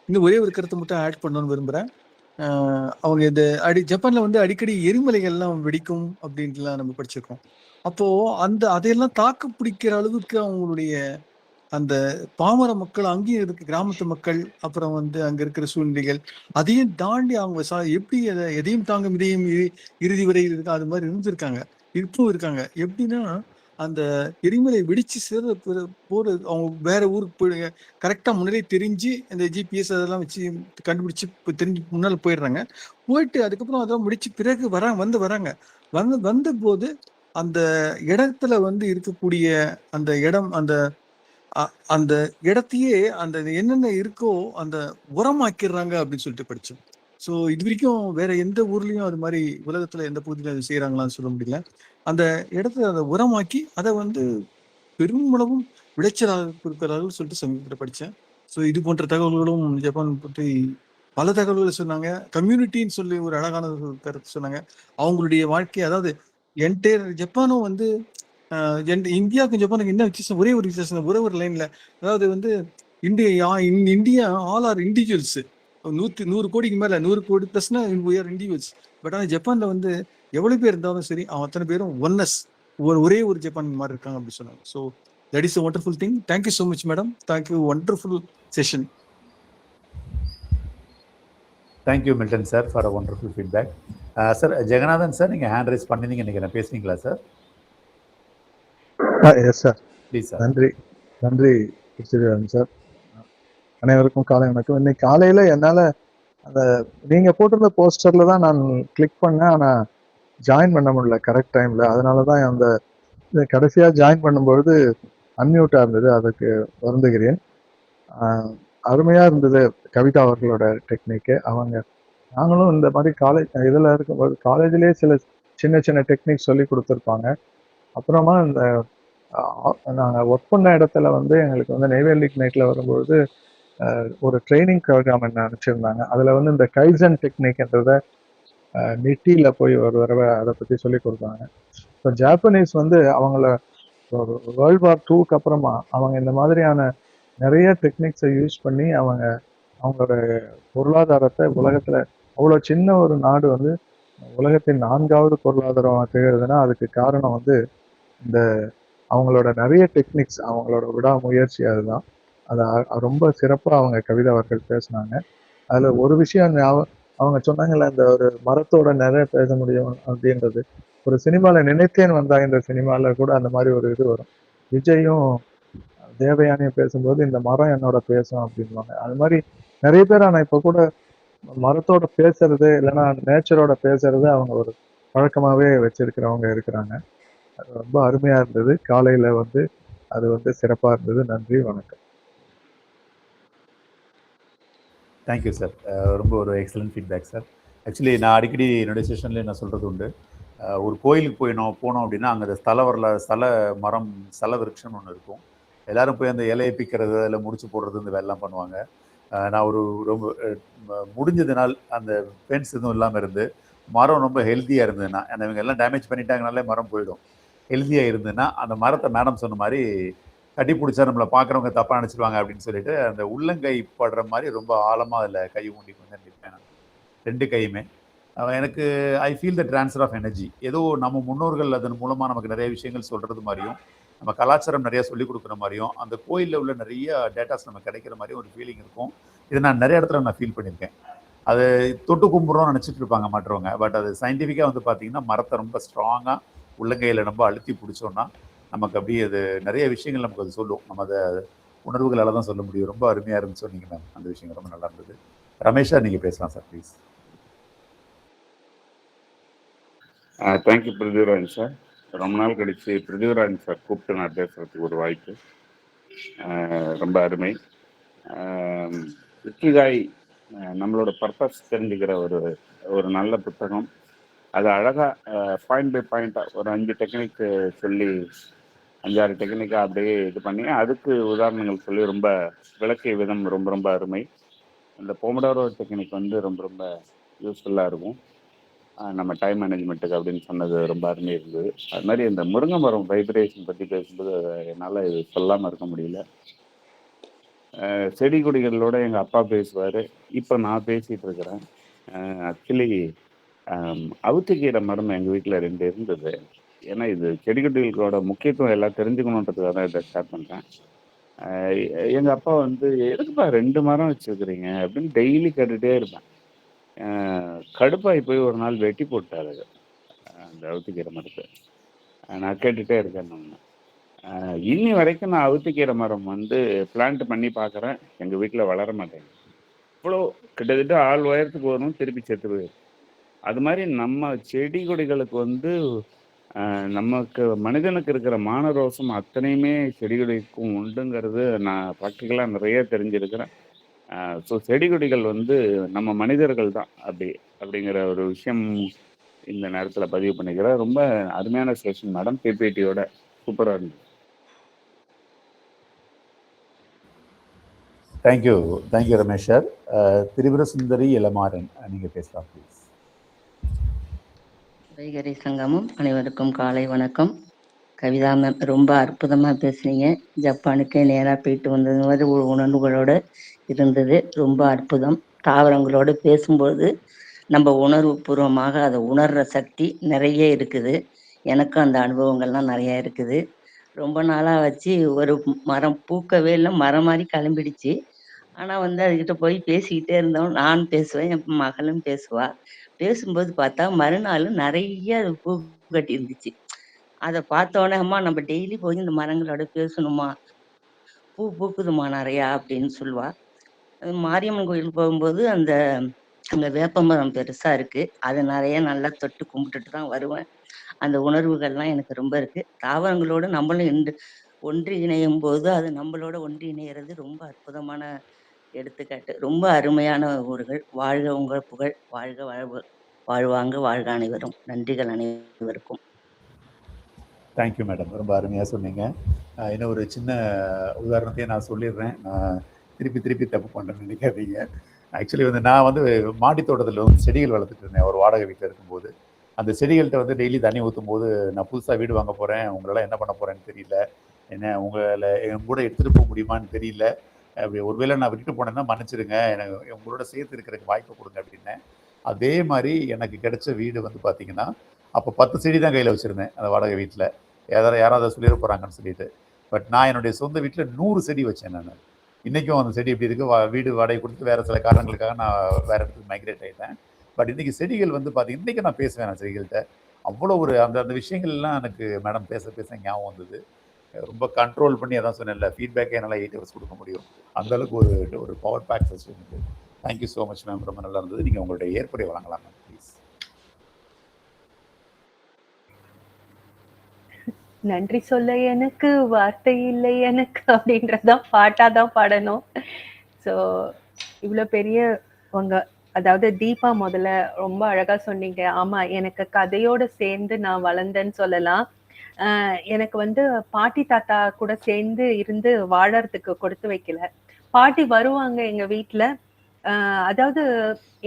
Speaker 8: இன்னும் ஒரே ஒரு கருத்தை மட்டும் ஆட் பண்ணணும்னு விரும்புறேன். அவங்க இந்த ஜப்பான்ல வந்து அடிக்கடி எரிமலைகள்லாம் வெடிக்கும் அப்படின்ட்டுலாம் நம்ம படிச்சிருக்கோம். அப்போ அதையெல்லாம் தாக்கு பிடிக்கிற அளவுக்கு அவங்களுடைய அந்த பாமர மக்கள், அங்கேயும் இருக்கு கிராமத்து மக்கள், அப்புறம் வந்து அங்க இருக்கிற சூழ்நிலைகள், அதையும் தாண்டி அவங்க எப்படி எதையும் தாங்கும் இதையும் இறுதி வரை இருக்கா அது மாதிரி இருந்திருக்காங்க, இப்பவும் இருக்காங்க. எப்படின்னா அந்த எரிமலை வெடிச்சு சேர போற அவங்க வேற ஊருக்கு போய் கரெக்டா முன்னாடியே தெரிஞ்சு அந்த ஜிபிஎஸ் அதெல்லாம் வச்சு கண்டுபிடிச்சு தெரிஞ்சு முன்னால போயிடுறாங்க. போயிட்டு அதுக்கப்புறம் அதெல்லாம் முடிச்சு பிறகு வராங்க. வந்த போது அந்த இடத்துல வந்து இருக்கக்கூடிய அந்த இடம் அந்த இடத்தையே அந்த என்னென்ன இருக்கோ அந்த உரமாக்கிடுறாங்க அப்படின்னு சொல்லிட்டு படிச்சோம். ஸோ இது வரைக்கும் வேற எந்த ஊர்லயும் அது மாதிரி உலகத்துல எந்த பகுதியில அது செய்யறாங்களான்னு சொல்ல முடியல. அந்த இடத்துல அதை உரமாக்கி அதை வந்து பெருமளவும் விளைச்சலாக கொடுக்கிறார்கள் சொல்லிட்டு சமீபத்தில் படித்தேன். ஸோ இது போன்ற தகவல்களும் ஜப்பான் பற்றி பல தகவல்களை சொன்னாங்க. கம்யூனிட்டின்னு சொல்லி ஒரு அழகான கருத்து சொன்னாங்க. அவங்களுடைய வாழ்க்கை, அதாவது என்டையர் ஜப்பானும் வந்து இந்தியாவுக்கும் ஜப்பானுக்கு என்ன வித்தியாசம், ஒரே ஒரு வித்தியாசம், ஒரே ஒரு லைன்ல, அதாவது வந்து இந்தியா ஆல் ஆர் இண்டிவிஜுவல்ஸ், 100 கோடிக்கு மேல 100 கோடி பிளஸ்னா இண்டிவிஜுவல்ஸ். பட் ஆனால் ஜப்பான்ல வந்து எவ்வளவு பேர் இருந்தாலும் சரி அவன் அத்தனை பேரும் ஒன்னஸ், ஒரே ஒரு ஜப்பான் மாதிரி இருக்காங்க அப்படி சொன்னாங்க. So that is a wonderful thing. Thank you so much madam. Thank you, wonderful session.
Speaker 1: Thank you Milton sir for a wonderful feedback. Sir Jeganathan sir, நீங்கள் ஹேண்ட் ரைஸ் பண்ணிருந்தீங்க, நீங்கள் பேசுனீங்களா sir?
Speaker 9: Yes sir.
Speaker 1: Please sir.
Speaker 9: நன்றி sir. அனைவருக்கும் காலை வணக்கம். இன்னைக்கு காலையில என்னால அந்த நீங்க போட்டிருந்த போஸ்டர்ல தான் நான் கிளிக் பண்ணேன், ஆனா ஜாயின் பண்ண முடியல கரெக்ட் டைம்ல. அதனாலதான் அந்த கடைசியா ஜாயின் பண்ணும்பொழுது அன்மியூட்டா இருந்தது, அதுக்கு வருந்துகிறேன். அருமையா இருந்தது கவிதா அவர்களோட டெக்னிக்கு. நாங்களும் இந்த மாதிரி இதுல இருக்கும்போது காலேஜ்லயே சில சின்ன சின்ன டெக்னிக் சொல்லி கொடுத்துருப்பாங்க. அப்புறமா இந்த நாங்கள் ஒர்க் பண்ண இடத்துல வந்து எங்களுக்கு வந்து நெய்வேலி நைட்ல வரும்பொழுது ஒரு ட்ரைனிங் ப்ரோக்ராம் என்ன அனுப்பிச்சிருந்தாங்க. அதுல வந்து இந்த கைசன் டெக்னிக்ன்றத நிட்டியில போய் ஒரு தடவை அதை பத்தி சொல்லி கொடுத்தாங்க. இப்போ ஜாப்பனீஸ் வந்து அவங்கள வேர்ல்ட் வார் 2க்கு அப்புறமா அவங்க இந்த மாதிரியான நிறைய டெக்னிக்ஸை யூஸ் பண்ணி அவங்களோட பொருளாதாரத்தை உலகத்துல, அவ்வளோ சின்ன ஒரு நாடு வந்து உலகத்தின் 4வது பொருளாதாரமாக திகழ்றதுன்னா அதுக்கு காரணம் வந்து இந்த அவங்களோட நிறைய டெக்னிக்ஸ், அவங்களோட விடாமுயற்சி. அதுதான் அதை ரொம்ப சிறப்பாக அவங்க கவிதா அவர்கள் பேசினாங்க. அதுல ஒரு விஷயம் அவங்க சொன்னாங்கல்ல, இந்த ஒரு மரத்தோட நிறைய பேச முடியும் அப்படின்றது. ஒரு சினிமாவில் நினைத்தேன் வந்தா, இந்த சினிமாவில் கூட அந்த மாதிரி ஒரு இது வரும். விஜயும் தேவயானியும் பேசும்போது இந்த மரம் என்னோட பேசும் அப்படின்வாங்க. அது மாதிரி நிறைய பேர் ஆனால் இப்போ கூட மரத்தோட பேசுறது இல்லைன்னா நேச்சரோட பேசுறது அவங்க ஒரு பழக்கமாகவே வச்சிருக்கிறவங்க இருக்கிறாங்க. அது ரொம்ப அருமையா இருந்தது. காலையில வந்து அது வந்து சிறப்பாக இருந்தது. நன்றி, வணக்கம்.
Speaker 1: Thank you sir. ரொம்ப ஒரு எக்ஸலண்ட் ஃபீட்பேக் சார். ஆக்சுவலி நான் அடிக்கடி என்னுடைய செஷன்லேயே நான் சொல்கிறது உண்டு, ஒரு கோயிலுக்கு போனோம் அப்படின்னா அங்கே ஸ்தல மரம், ஸ்தல விருட்சம்னு ஒன்று இருக்கும். எல்லோரும் போய் அந்த இலையை பிக்கிறது, அதில் முடிச்சு போடுறது, இந்த வேலைலாம் பண்ணுவாங்க. நான் ரொம்ப முடிஞ்சதுனால் அந்த ஃபென்ஸ் எதுவும் இல்லாமல் இருந்து மரம் ரொம்ப ஹெல்த்தியாக இருந்ததுன்னா, இவங்க எல்லாம் டேமேஜ் பண்ணிட்டாங்கனாலே மரம் போயிடும். ஹெல்த்தியாக இருந்ததுன்னா அந்த மரத்தை மேடம் சொன்ன மாதிரி கட்டி பிடிச்சா நம்மளை பார்க்குறவங்க தப்பாக நினச்சிடுவாங்க அப்படின்னு சொல்லிட்டு அந்த உள்ளங்கை படுற மாதிரி ரொம்ப ஆழமாக அதில் கை ஊண்டி வந்து நிற்பேன் நான், 2 கையுமே. எனக்கு I feel the transfer of energy. ஏதோ நம்ம முன்னோர்கள் அதன் மூலமாக நமக்கு நிறைய விஷயங்கள் சொல்கிறது மாதிரியும், நம்ம கலாச்சாரம் நிறையா சொல்லிக் கொடுக்குற மாதிரியும், அந்த கோயிலில் உள்ள நிறைய டேட்டாஸ் நமக்கு கிடைக்கிற மாதிரியும் ஒரு ஃபீலிங் இருக்கும். இதை நான் நிறைய இடத்துல நான் ஃபீல் பண்ணியிருக்கேன். அது தொட்டு கும்பிட்றோம்னு நினச்சிட்டு இருப்பாங்க மற்றவங்க. பட் அது சயின்டிஃபிக்காக வந்து பார்த்திங்கன்னா மரத்தை ரொம்ப ஸ்ட்ராங்காக உள்ளங்கையில் ரொம்ப அழுத்தி பிடிச்சோன்னா நமக்கு அப்படியே அது நிறைய விஷயங்கள் நமக்கு அது சொல்லும். நம்ம அதை உணர்வுகளால் தான் சொல்ல முடியும். ரொம்ப அருமையாக இருந்துச்சு சொன்னீங்க மேம். அந்த விஷயங்கள் ரொம்ப நல்லா இருந்தது. ரமேஷா, நீங்கள் பேசலாம் sir please.
Speaker 5: Thank you Prithvirajan sir. ரொம்ப நாள் கழிச்சு பிருத்திவிராஜன் சார் கூப்பிட்டு நான் பேசுறதுக்கு ஒரு வாய்ப்பு. ரொம்ப அருமை. இக்கிகாய் நம்மளோட பர்பஸ் தெரிஞ்சுக்கிற ஒரு நல்ல புத்தகம். அது அழகாக பாயிண்ட் பை பாயிண்டாக ஒரு 5 டெக்னிக் சொல்லி 5-6 டெக்னிக்காக அப்படியே இது பண்ணி அதுக்கு உதாரணங்கள் சொல்லி ரொம்ப விளக்கிய விதம் ரொம்ப ரொம்ப அருமை. அந்த போமடாரோ டெக்னிக் வந்து ரொம்ப ரொம்ப யூஸ்ஃபுல்லாக இருக்கும். நம்ம டைம் மேனேஜ்மெண்ட்டுக்கு அப்படின்னு சொன்னது ரொம்ப அருமையாக இருந்தது. அது மாதிரி இந்த முருங்கை மரம் வைப்ரேஷன் பற்றி பேசும்போது என்னால் இது சொல்லாமல் இருக்க முடியல. செடி கொடிகளோட எங்கள் அப்பா பேசுவார், இப்போ நான் பேசிகிட்டு இருக்கிறேன். ஆக்சுவலி அவுத்திக்கீரை மரம் எங்கள் வீட்டில் 2 இருந்தது. ஏன்னா இது செடி கொடிகளோட முக்கியத்துவம் எல்லாம் தெரிஞ்சுக்கணுன்றதுக்காக தான் இதை ஸ்டார்ட் பண்ணுறேன். எங்கள் அப்பா வந்து எதுக்குப்பா 2 மரம் வச்சுருக்கிறீங்க அப்படின்னு டெய்லி கேட்டுகிட்டே இருப்பேன். கடுப்பாகி போய் ஒரு நாள் வெட்டி போட்டார் அந்த அவுத்திக்கீரை மரத்தை. நான் கேட்டுகிட்டே இருக்கேன். இன்னி வரைக்கும் நான் அவுத்திக்கீரை மரம் வந்து பிளான்ட் பண்ணி பார்க்குறேன், எங்கள் வீட்டில் வளர மாட்டேங்குது. இவ்வளோ கிட்டத்தட்ட ஆள் உயரத்துக்கு வரும், திருப்பி செத்து போயிடும். அது மாதிரி நம்ம செடி கொடிகளுக்கு வந்து நமக்கு மனிதனுக்கு இருக்கிற மானரோசம் அத்தனையுமே செடி கொடிக்கும் உண்டுங்கிறது நான் ப்ராக்டிக்கலாக நிறைய தெரிஞ்சிருக்கிறேன். ஸோ செடி கொடிகள் வந்து நம்ம மனிதர்கள் தான் அப்படிங்கிற ஒரு விஷயம் இந்த நேரத்தில் பதிவு பண்ணிக்கிறேன். ரொம்ப அருமையான செஷன் மேடம், பிபிடியோட சூப்பராக இருந்தது.
Speaker 1: Thank you Ramesh sir. திரிபுர சுந்தரி இளமாறன், நீங்கள் பேசலாம் ப்ளீஸ்.
Speaker 10: வைகரை சங்கமம் அனைவருக்கும் காலை வணக்கம். கவிதா மேம் ரொம்ப அற்புதமாக பேசுனீங்க. ஜப்பானுக்கே நேராக போயிட்டு வந்தது மாதிரி ஒரு உணர்வுகளோடு இருந்தது. ரொம்ப அற்புதம். தாவரங்களோடு பேசும்போது நம்ம உணர்வு பூர்வமாக அதை உணர்கிற சக்தி நிறைய இருக்குது. எனக்கும் அந்த அனுபவங்கள்லாம் நிறையா இருக்குது. ரொம்ப நாளாக வச்சு ஒரு மரம் பூக்கவே இல்லை, மரம் மாதிரி கிளம்பிடுச்சு. ஆனால் வந்து அதுக்கிட்ட போய் பேசிக்கிட்டே இருந்தோம். நான் பேசுவேன், என் மகளும் பேசுவா. பேசும்போது பார்த்தா மறுநாள் நிறைய அது பூ கட்டி இருந்துச்சு. அதை பார்த்தோன்னே, அம்மா நம்ம டெய்லி போய் இந்த மரங்களோட பேசணுமா, பூ பூக்குதுமா நிறையா அப்படின்னு சொல்லுவா. மாரியம்மன் கோயிலுக்கு போகும்போது அங்கே வேப்ப மரம் பெருசாக இருக்குது, அதை நிறைய நல்லா தொட்டு கும்பிட்டுட்டு தான் வருவேன். அந்த உணர்வுகள்லாம் எனக்கு ரொம்ப இருக்குது. தாவரங்களோடு நம்மளும் ஒன்றி இணையும் போது அது நம்மளோட ஒன்றி இணையிறது ரொம்ப அற்புதமான எடுத்துக்காட்டு. ரொம்ப அருமையான ஊர்கள். வாழ்க உங்கள் புகழ், வாழ்க வாழ்வாங்க, வாழ்க அனைவரும். நன்றிகள் அனைவருக்கும்.
Speaker 1: தேங்க்யூ மேடம், ரொம்ப அருமையாக சொன்னீங்க. இன்னும் ஒரு சின்ன உதாரணத்தையும் நான் சொல்லிடுறேன். நான் திருப்பி தப்பு பண்ணுறேன்னு நினைக்காதீங்க. ஆக்சுவலி வந்து நான் வந்து மாடி தோட்டத்தில் வந்து செடிகள் வளர்த்துட்டு இருந்தேன் ஒரு வாடகை வீட்டில் இருக்கும்போது. அந்த செடிகள்கிட்ட வந்து டெய்லி தண்ணி ஊற்றும் போது, நான் புதுசாக வீடு வாங்க போகிறேன், உங்களால் என்ன பண்ண போகிறேன்னு தெரியல, என்ன உங்களை என் கூட எடுத்துகிட்டு போக முடியுமான்னு தெரியல, அப்படி ஒருவேளை நான் விட்டுட்டு போனேன்னா மன்னிச்சிடுங்க, எனக்கு உங்களோட சேர்த்து இருக்கிறதுக்கு வாய்ப்பு கொடுங்க அப்படின்னேன். அதே மாதிரி எனக்கு கிடைச்ச வீடு வந்து பார்த்தீங்கன்னா, அப்போ 10 செடி தான் கையில் வச்சுருந்தேன் அந்த வாடகை வீட்டில். யாராவது சொல்லிட போகிறாங்கன்னு சொல்லிட்டு. பட் நான் என்னுடைய சொந்த வீட்டில் 100 செடி வச்சேன் நான். இன்றைக்கும் அந்த செடி எப்படி இருக்குது, வீடு வாடகை கொடுத்து வேறு சில காரணங்களுக்காக நான் வேறு இடத்துக்கு மைக்ரேட் ஆகிட்டேன். பட் இன்றைக்கி செடிகள் வந்து பார்த்தீங்கன்னா, இன்றைக்கி நான் பேசுவேன் நான் செடிகள்கிட்ட. அவ்வளோ ஒரு அந்த விஷயங்கள்லாம் எனக்கு மேடம் பேச ஞாபகம் வந்தது. ரொம்ப கண்ட்ரோல் பண்ணி அதான் சொன்னேன்ல, ஃபீட்பேக்கே என்னால் 8 ஹவர்ஸ் கொடுக்க முடியும். அந்தளவுக்கு ஒரு பவர் பேக் செஷன் இருக்குது. தேங்க்யூ ஸோ மச் மேம், ரொம்ப நல்லா இருந்தது. நீங்கள் உங்களுடைய ஏற்புரை வழங்கலாம் மேம் ப்ளீஸ்.
Speaker 2: நன்றி சொல்ல எனக்கு வார்த்தை இல்லை எனக்கு அப்படின்றதான் பாட்டாதான் பாடணும். ஸோ இவ்வளோ பெரிய அதாவது தீபா முதல்ல ரொம்ப அழகா சொன்னீங்க. ஆமா, எனக்கு கதையோட சேர்ந்து நான் வளர்ந்தேன்னு சொல்லலாம். எனக்கு வந்து பாட்டி தாத்தா கூட சேர்ந்து இருந்து வாழறதுக்கு கொடுத்து வைக்கல. பாட்டி வருவாங்க எங்க வீட்டுல. அதாவது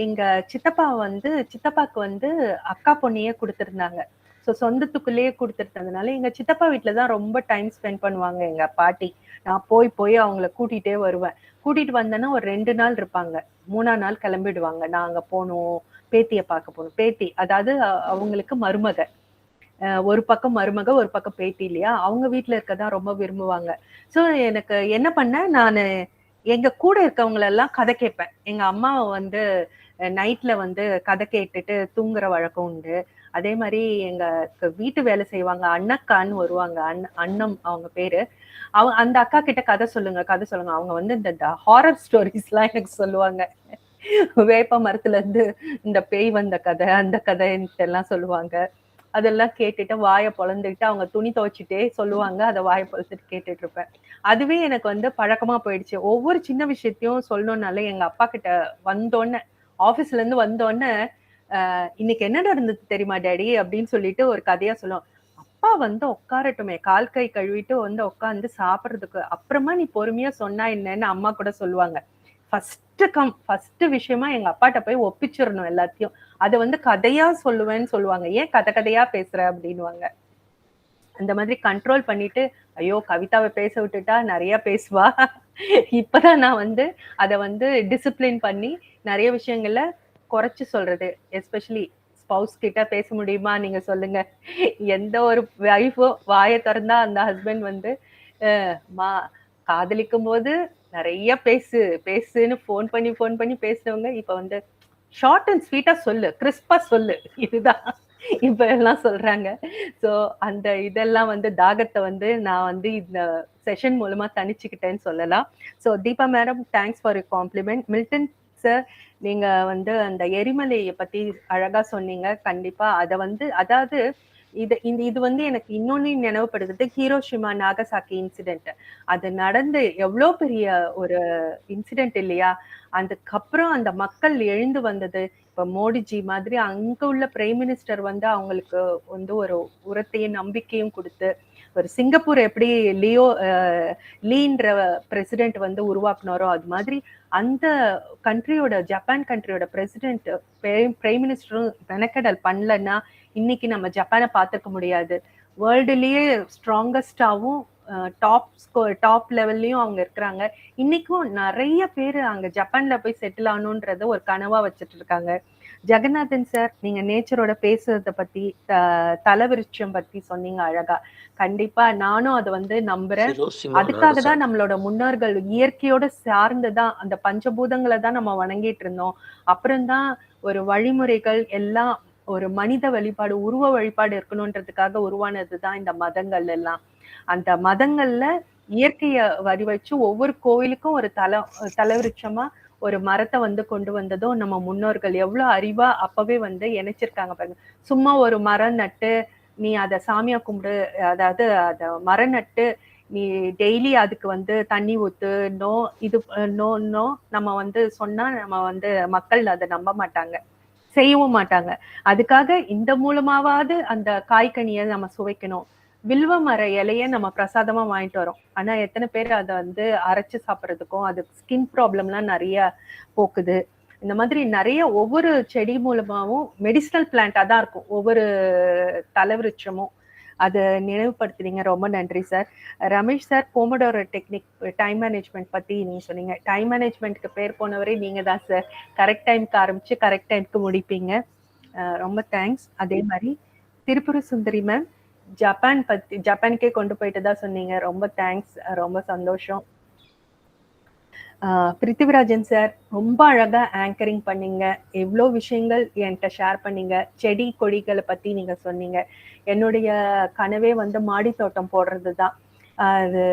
Speaker 2: எங்க சித்தப்பாக்கு வந்து அக்கா பொண்ணையே கொடுத்துருந்தாங்க. ஸோ சொந்தத்துக்குள்ளேயே கொடுத்துருந்ததுனால எங்க சித்தப்பா வீட்டுலதான் ரொம்ப டைம் ஸ்பெண்ட் பண்ணுவாங்க எங்க பாட்டி. நான் போய் அவங்கள கூட்டிகிட்டே வருவேன். கூட்டிட்டு வந்தேன்னா ஒரு 2 நாள் இருப்பாங்க, 3ஆம் நாள் கிளம்பிடுவாங்க. நான் அங்க போகணும், பேத்தியை பார்க்க போகணும். பேத்தி அதாவது அவங்களுக்கு மருமக, ஒரு பக்கம் மருமக ஒரு பக்கம் பேத்தி இல்லையா, அவங்க வீட்டுல இருக்கதான் ரொம்ப விரும்புவாங்க. ஸோ எனக்கு என்ன பண்ணேன், நான் எங்க கூட இருக்கவங்களெல்லாம் கதை கேட்பேன். எங்க அம்மாவை வந்து நைட்ல வந்து கதை கேட்டுட்டு தூங்குற வழக்கம் உண்டு. அதே மாதிரி எங்க வீட்டு வேலை செய்வாங்க, அண்ணக்கான்னு வருவாங்க, அண்ணம் அவங்க பேரு. அந்த அக்கா கிட்ட கதை சொல்லுங்க. அவங்க வந்து இந்த ஹாரர் ஸ்டோரிஸ் எல்லாம் எனக்கு சொல்லுவாங்க. வேப்ப மரத்துல இருந்து இந்த பேய் வந்த கதை, அந்த கதைன்ட்டு எல்லாம் சொல்லுவாங்க. அதெல்லாம் கேட்டுட்டு வாயை பொழந்துக்கிட்டு அவங்க துணி துவைச்சிட்டே சொல்லுவாங்க. அதை வாயை பொழந்துட்டு கேட்டுட்டு இருப்பேன். அதுவே எனக்கு வந்து பழக்கமா போயிடுச்சு. ஒவ்வொரு சின்ன விஷயத்தையும் சொல்லணும்னால எங்க அப்பா கிட்ட வந்தோடனே, ஆபீஸ்ல இருந்து வந்தோடனே, இன்னைக்கு என்ன நடந்தது தெரியுமா டேடி அப்படின்னு சொல்லிட்டு ஒரு கதையா சொல்லுவோம். அப்பா வந்து உட்காரட்டுமே, கால் கை கழுவிட்டு வந்து உட்காந்து சாப்பிட்றதுக்கு அப்புறமா நீ பொறுமையா சொன்னா என்னன்னு அம்மா கூட சொல்லுவாங்க. ஃபர்ஸ்ட் விஷயமா எங்க அப்பாட்ட போய் ஒப்பிச்சிடணும் எல்லாத்தையும். அதை வந்து கதையா சொல்லுவேன்னு சொல்லுவாங்க. ஏன் கதையா பேசுற அப்படின்னுவாங்க. அந்த மாதிரி கண்ட்ரோல் பண்ணிட்டு, ஐயோ கவிதாவை பேச விட்டுட்டா நிறைய பேசுவா. இப்பதான் நான் வந்து அதை வந்து டிசிப்ளின் பண்ணி நிறைய விஷயங்கள்ல குறைச்சு சொல்றது. எஸ்பெஷலி ஸ்பவுஸ் கிட்ட பேச முடியுமா நீங்க சொல்லுங்க. எந்த ஒரு வைஃபோ வாயை திறந்தா அந்த ஹஸ்பண்ட் வந்து மா காதலிக்கும் போது நிறைய பேசுன்னு ஃபோன் பண்ணி பேசுனவங்க இப்ப வந்து ஷார்ட் அண்ட் ஸ்வீட்டா சொல்லு, கிறிஸ்பா சொல்லு, இதுதான் இப்ப எல்லாம் சொல்றாங்க. சோ அந்த இதெல்லாம் வந்து தாகத்தை வந்து நான் வந்து இந்த செஷன் மூலமா தணிச்சுக்கிட்டேன்னு சொல்லலாம். So Deepa madam, thanks for you compliment. Milton sir, நீங்க வந்து அந்த எரிமலையை பத்தி அழகா சொன்னீங்க. கண்டிப்பா அதை வந்து அதாவது இது வந்து எனக்கு இன்னொன்னு நினைவுபடுத்துது, ஹீரோஷிமா நாகசாக்கி இன்சிடென்ட். அது நடந்து எவ்வளோ பெரிய ஒரு இன்சிடென்ட் இல்லையா? அதுக்கப்புறம் அந்த மக்கள் எழுந்து வந்தது. இப்ப மோடிஜி மாதிரி அங்க உள்ள பிரைம் மினிஸ்டர் வந்து அவங்களுக்கு வந்து ஒரு உரத்தையும் நம்பிக்கையும் கொடுத்து, ஒரு சிங்கப்பூர் எப்படி லீன்ற பிரசிடென்ட் வந்து உருவாக்குனாரோ அது மாதிரி அந்த கண்ட்ரியோட, ஜப்பான் கண்ட்ரியோட பிரசிடென்ட் பிரைம் மினிஸ்டரும் மெனக்கடல் பண்ணலன்னா இன்னைக்கு நம்ம ஜப்பானை பார்த்துக்க முடியாது. வேர்ல்டுலயே ஸ்ட்ராங்கஸ்டாவும் டாப் லெவல்லையும் அவங்க இருக்கிறாங்க. இன்னைக்கும் நிறைய பேர் அங்க ஜப்பான்ல போய் செட்டில் ஆகணும்ன்றத ஒரு கனவா வச்சுட்டு இருக்காங்க. ஜெகநாதன் சார், நீங்க நேச்சரோட பேசுறத பத்தி, தலவிருட்சம் பத்தி சொன்னீங்க அழகா. கண்டிப்பா நானும் அதை வந்து நம்புறேன். அதுக்காக தான் நம்மளோட முன்னோர்கள் இயற்கையோட சார்ந்துதான் அந்த பஞ்சபூதங்களை தான் நம்ம வணங்கிட்டு இருந்தோம். அப்புறம்தான் ஒரு வழிமுறைகள் எல்லாம் ஒரு மனித வழிபாடு, உருவ வழிபாடு இருக்கணும்ன்றதுக்காக உருவானதுதான் இந்த மதங்கள் எல்லாம். அந்த மதங்கள்ல இயற்கைய வடிவச்சு ஒவ்வொரு கோயிலுக்கும் ஒரு தலவிருட்சமா ஒரு மரத்தை வந்து கொண்டு வந்ததும் நம்ம முன்னோர்கள் எவ்வளவு அறிவா அப்பவே வந்து இணைச்சிருக்காங்க பாருங்க. சும்மா ஒரு மரம் நட்டு நீ அதை சாமியா கும்பிடு, அதாவது அத மரம் நட்டு நீ டெய்லி அதுக்கு வந்து தண்ணி ஊத்து, நோ நம்ம வந்து சொன்னா நம்ம வந்து மக்கள் அதை நம்ப மாட்டாங்க, செய்யவும் மாட்டாங்க. அதுக்காக இந்த மூலமாவது அந்த காய்கனியை நம்ம சுவைக்கணும். வில்வ மர இலைய நம்ம பிரசாதமா வாங்கிட்டு வரோம். ஆனா எத்தனை பேர் அதை வந்து அரைச்சு சாப்பிட்றதுக்கும் அது ஸ்கின் ப்ராப்ளம்லாம் நிறைய போக்குது. இந்த மாதிரி நிறைய ஒவ்வொரு செடி மூலமாவும் மெடிசினல் பிளான்டா தான் இருக்கும் ஒவ்வொரு தலவிருட்சமும். அதை நினைவுபடுத்துறீங்க, ரொம்ப நன்றி sir. Ramesh sir, Pomodoro technique, time management பத்தி நீங்க சொன்னீங்க. டைம் மேனேஜ்மெண்ட்க்கு பேர் போனவரே நீங்க தான் சார். கரெக்ட் டைம்க்கு ஆரம்பிச்சு கரெக்ட் டைம்க்கு முடிப்பீங்க. ரொம்ப தேங்க்ஸ். அதே மாதிரி திருப்புர சுந்தரி மேம், ஜப்பானுக்கே கொண்டு போயிட்டு தான் சொன்னீங்க. ரொம்ப தேங்க்ஸ், ரொம்ப சந்தோஷம். பிருத்திவிராஜன் சார், ரொம்ப அழகா ஆங்கரிங் பண்ணீங்க. எவ்வளோ விஷயங்கள் என்கிட்ட ஷேர் பண்ணீங்க. செடி கொடிகளை பத்தி நீங்க சொன்னீங்க. என்னுடைய கனவே வந்து மாடி தோட்டம் போடுறது தான். அது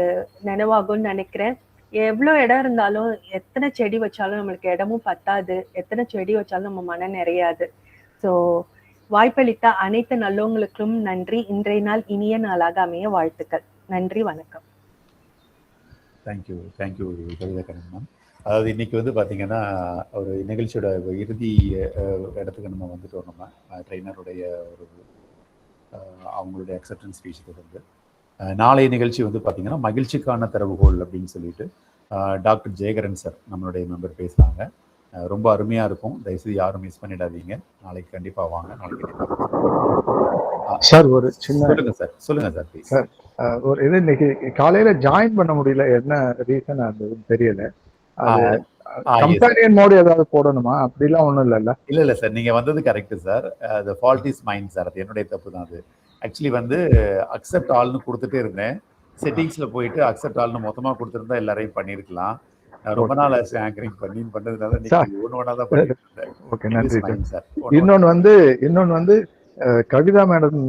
Speaker 2: நினைவாகும்னு நினைக்கிறேன். எவ்வளோ இடம் இருந்தாலும் எத்தனை செடி வச்சாலும் நம்மளுக்கு இடமும் பத்தாது, எத்தனை செடி வச்சாலும் நம்ம மனம் நிறையாது. ஸோ வாய்ப்பளித்த அனைத்து நல்லவங்களுக்கும் நன்றி. இன்றைய நாள் இனிய நாளாக அமைய வாழ்த்துக்கள். நன்றி, வணக்கம்.
Speaker 1: Thank you Kavitha Kannan ma'am. அதாவது இன்னைக்கு வந்து பார்த்தீங்கன்னா ஒரு நிகழ்ச்சியோட இறுதி இடத்துக்கு நம்ம வந்துட்டோம். நம்ம ட்ரெயினருடைய ஒரு அவங்களுடைய அக்செப்டன்ஸ் ஸ்பீச் தொடர்ந்து நாளைய நிகழ்ச்சி வந்து பார்த்தீங்கன்னா மகிழ்ச்சிக்கான திறவுகோல் அப்படின்னு சொல்லிட்டு டாக்டர் ஜெயகரன் சார் நம்மளுடைய மெம்பர் பேசுகிறாங்க. ரொம்ப அருமையாக இருக்கும். தயவுசெய்து யாரும் மிஸ் பண்ணிடாதீங்க. நாளைக்கு கண்டிப்பாக வாங்க. நாளைக்கு
Speaker 9: சார் ஒரு சின்ன
Speaker 1: சொல்லுங்க சார் ப்ளீஸ்.
Speaker 9: சார் ஒரு இது இன்னைக்கு காலையில ஜாயின் பண்ண முடியல, என்ன ரீசன் அது தெரியல. கம்பெனியன் மோட் ஏதாவது போடணுமா? அப்படிலாம் ஒன்றும் இல்லைல்ல?
Speaker 1: இல்லை சார், நீங்கள் வந்தது correct sir. the fault is mine sir. அது என்னுடைய தப்பு தான். அது ஆக்சுவலி வந்து அக்செப்ட் ஆல்னு கொடுத்துட்டே இருந்தேன். செட்டிங்ஸில் போயிட்டு அக்செப்ட் ஆல்னு மொத்தமாக கொடுத்துருந்தா எல்லாரையும் பண்ணியிருக்கலாம். ரொம்ப நாள் ஆச்சு ஆங்கரிங் பண்ணதுனால ஒன்று தான் பண்ணிட்டு இருந்தேன்.
Speaker 9: ஓகே, நன்றி சார். இன்னொன்று வந்து கவிதா மேடம்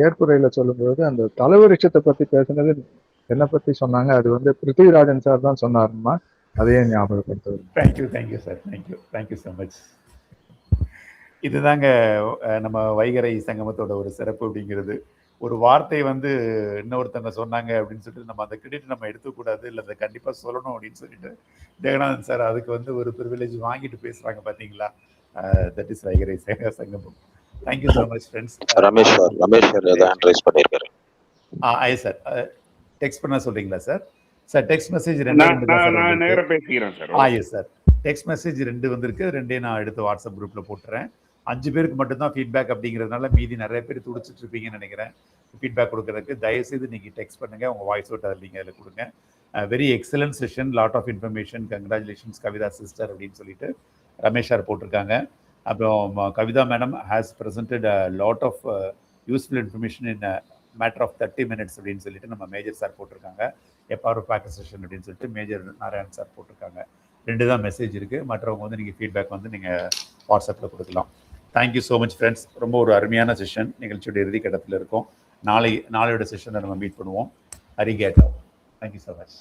Speaker 9: ஏற்புரையில சொல்லும்போது அந்த தலைவரிஷத்தை பத்தி பேசுனது என்னை பத்தி சொன்னாங்க. அது வந்து பிருத்திவிராஜன் சார் தான் சொன்னாருமா, அதையே ஞாபகப்படுத்துவது.
Speaker 1: Thank you sir. Thank you so much. இதுதாங்க நம்ம வைகரை சங்கமத்தோட ஒரு சிறப்பு அப்படிங்கிறது. ஒரு வார்த்தை வந்து இன்னொருத்தவங்க சொன்னாங்க அப்படின்னு சொல்லிட்டு நம்ம அந்த கிரெடிட் நம்ம எடுத்துக்கூடாது, இல்லை அதை கண்டிப்பாக சொல்லணும் அப்படின்னு சொல்லிட்டு ஜெகநாதன் சார் அதுக்கு வந்து ஒரு ப்ரிவிலேஜ் வாங்கிட்டு பேசுகிறாங்க. பார்த்தீங்களா? தட் இஸ் வைகரை சங்கமம். Thank you so much friends.
Speaker 11: Ramesh sir hand rice பண்ணியிருக்காரு.
Speaker 1: சார் டெக்ஸ்ட் பண்ண சொல்றீங்களா சார்? சார் டெக்ஸ்ட் மெசேஜ்
Speaker 5: நேரா பேசிக்கிறேன் sir.
Speaker 1: Yes sir, text message 2 வந்திருக்கு. 2 நான் எடுத்து வாட்ஸ்அப் குரூப்ல போட்டுறேன். 5 பேருக்கு மட்டும்தான் ஃபீட்பேக் அப்படிங்கிறதுனால மீதி நிறைய பேர் துடிச்சிட்டு இருப்பீங்கன்னு நினைக்கிறேன். ஃபீட்பேக் கொடுக்கறதுக்கு தயவுசெய்து நீங்கள் டெக்ஸ்ட் பண்ணுங்கள், உங்கள் வாய்ஸ் அவுட் அதில் நீங்கள் அதில் கொடுங்க. Very excellent session, lot of information, congratulations Kavitha sister அப்படின்னு சொல்லிட்டு ரமேஷ் சார் போட்டிருக்காங்க. அப்புறம் Kavitha madam has presented lot of useful information in matter of 30 minutes அப்படின்னு சொல்லிட்டு நம்ம மேஜர் சார் போட்டிருக்காங்க. எப்பார் பேக்கர் செஷன் அப்படின்னு சொல்லிட்டு மேஜர் நாராயண் சார் போட்டிருக்காங்க. 2 தான் மெசேஜ் இருக்குது. மற்றவங்க வந்து நீங்கள் ஃபீட்பேக் வந்து நீங்கள் வாட்ஸ்அப்பில் கொடுக்கலாம். Thank you so much friends. ரொம்ப ஒரு அருமையான செஷன், நிகழ்ச்சியோட இறுதி கட்டத்தில் இருக்கும். நாளையோட செஷனில் நம்ம மீட் பண்ணுவோம். அரிகேட்டோ. Thank you so much.